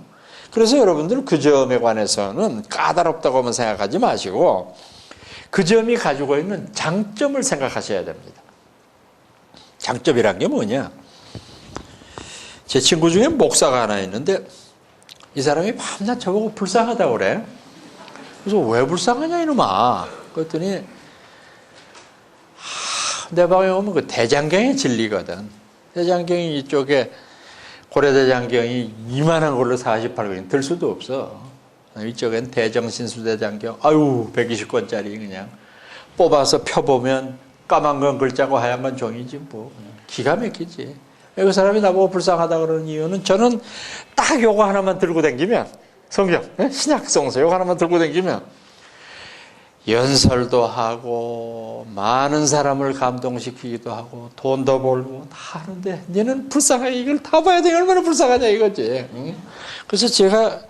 A: 그래서 여러분들 그 점에 관해서는 까다롭다고만 생각하지 마시고 그 점이 가지고 있는 장점을 생각하셔야 됩니다. 장점이란 게 뭐냐? 제 친구 중에 목사가 하나 있는데 이 사람이 밤낮 저보고 불쌍하다고 그래. 그래서 왜 불쌍하냐 이놈아. 그랬더니 내 방에 오면 그 대장경의 진리거든. 대장경이 이쪽에 고려대장경이 이만한 걸로 48권이 들 수도 없어. 이쪽엔 대정신수대장경, 아유 120권짜리 그냥 뽑아서 펴보면 까만 건 글자고 하얀 건 종이지 뭐. 기가 막히지. 그 사람이 나보고 불쌍하다 그러는 이유는 저는 딱 요거 하나만 들고 다니면 성경, 신약성서 요거 하나만 들고 다니면 연설도 하고 많은 사람을 감동시키기도 하고 돈도 벌고 다 하는데 얘는 불쌍하게 이걸 다 봐야 돼. 얼마나 불쌍하냐 이거지. 그래서 제가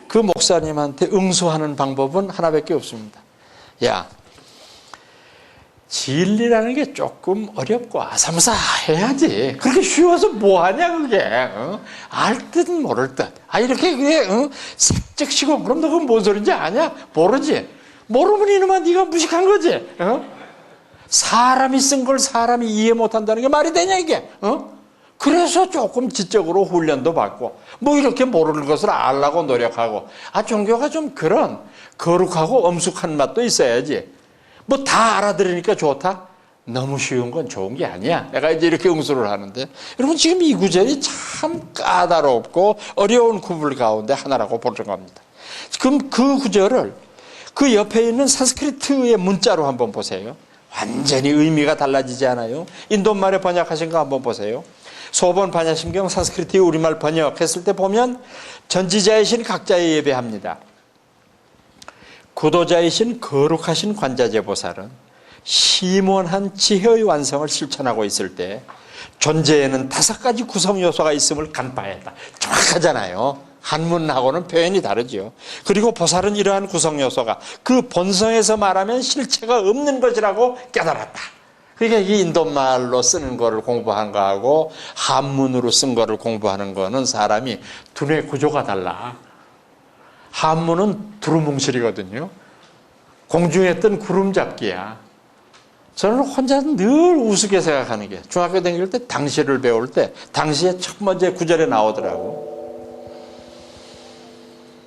A: 그 목사님한테 응수하는 방법은 하나밖에 없습니다. 야, 진리라는 게 조금 어렵고 아삼사해야지. 그렇게 쉬워서 뭐하냐 그게. 알 듯 모를 듯. 이렇게 그게 색적시고 그럼 너 그건 뭔 소린지 아냐? 모르지. 모르면 이놈아 네가 무식한 거지. 사람이 쓴 걸 사람이 이해 못한다는 게 말이 되냐 이게. 그래서 조금 지적으로 훈련도 받고 뭐 이렇게 모르는 것을 알라고 노력하고 종교가 좀 그런 거룩하고 엄숙한 맛도 있어야지. 뭐 다 알아들으니까 좋다? 너무 쉬운 건 좋은 게 아니야. 내가 이제 이렇게 응수를 하는데 여러분 지금 이 구절이 참 까다롭고 어려운 구절 가운데 하나라고 보는 겁니다. 그럼 그 구절을 그 옆에 있는 산스크리트의 문자로 한번 보세요. 완전히 의미가 달라지지 않아요? 인도말에 번역하신 거 한번 보세요. 소본 반야심경 산스크리트 우리말 번역했을 때 보면 전지자이신 각자에 예배합니다. 구도자이신 거룩하신 관자재보살은 심원한 지혜의 완성을 실천하고 있을 때 존재에는 5가지 구성 요소가 있음을 간파했다. 정확하잖아요. 한문하고는 표현이 다르죠. 그리고 보살은 이러한 구성 요소가 그 본성에서 말하면 실체가 없는 것이라고 깨달았다. 그러니까 이 인도말로 쓰는 거를 공부한 거하고 한문으로 쓴 거를 공부하는 거는 사람이 두뇌 구조가 달라. 한문은 두루뭉실이거든요. 공중에 뜬 구름 잡기야. 저는 혼자 늘 우습게 생각하는 게 중학교 다닐 때 당시를 배울 때 당시에 첫 번째 구절에 나오더라고.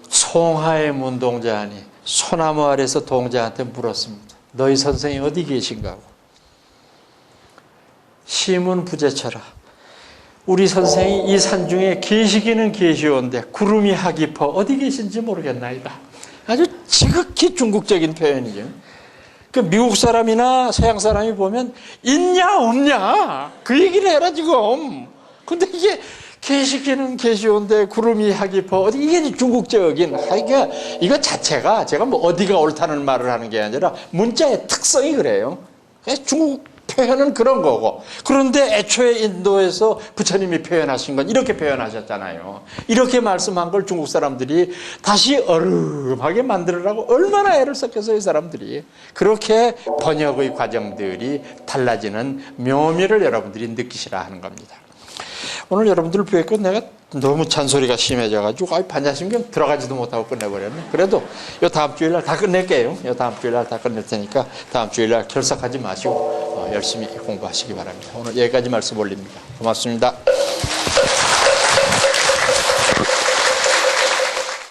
A: 송하의 문동자하니 소나무 아래서 동자한테 물었습니다. 너희 선생이 어디 계신가? 시문 부재쳐라. 우리 선생이 이 산 중에 계시기는 계시온데 구름이 하 깊어 어디 계신지 모르겠나이다. 아주 지극히 중국적인 표현이죠. 그 미국 사람이나 서양 사람이 보면 있냐 없냐 그 얘기를 해라 지금. 근데 이게 계시기는 계시온데 구름이 하 깊어 어디 이게 중국적인 이거 자체가 제가 뭐 어디가 옳다는 말을 하는 게 아니라 문자의 특성이 그래요. 중국 표현은 그런 거고. 그런데 애초에 인도에서 부처님이 표현하신 건 이렇게 표현하셨잖아요. 이렇게 말씀한 걸 중국 사람들이 다시 어름하게 만들으라고 얼마나 애를 썼겠어요, 이 사람들이. 그렇게 번역의 과정들이 달라지는 묘미를 여러분들이 느끼시라 하는 겁니다. 오늘 여러분들 뵙고 내가 너무 잔소리가 심해져가지고 반야심경 들어가지도 못하고 끝내버렸네. 그래도 요 다음 주일날 다 끝낼게요. 요 다음 주일날 다 끝낼 테니까 다음 주일날 결석하지 마시고 열심히 공부하시기 바랍니다. 오늘 여기까지 말씀 올립니다. 고맙습니다.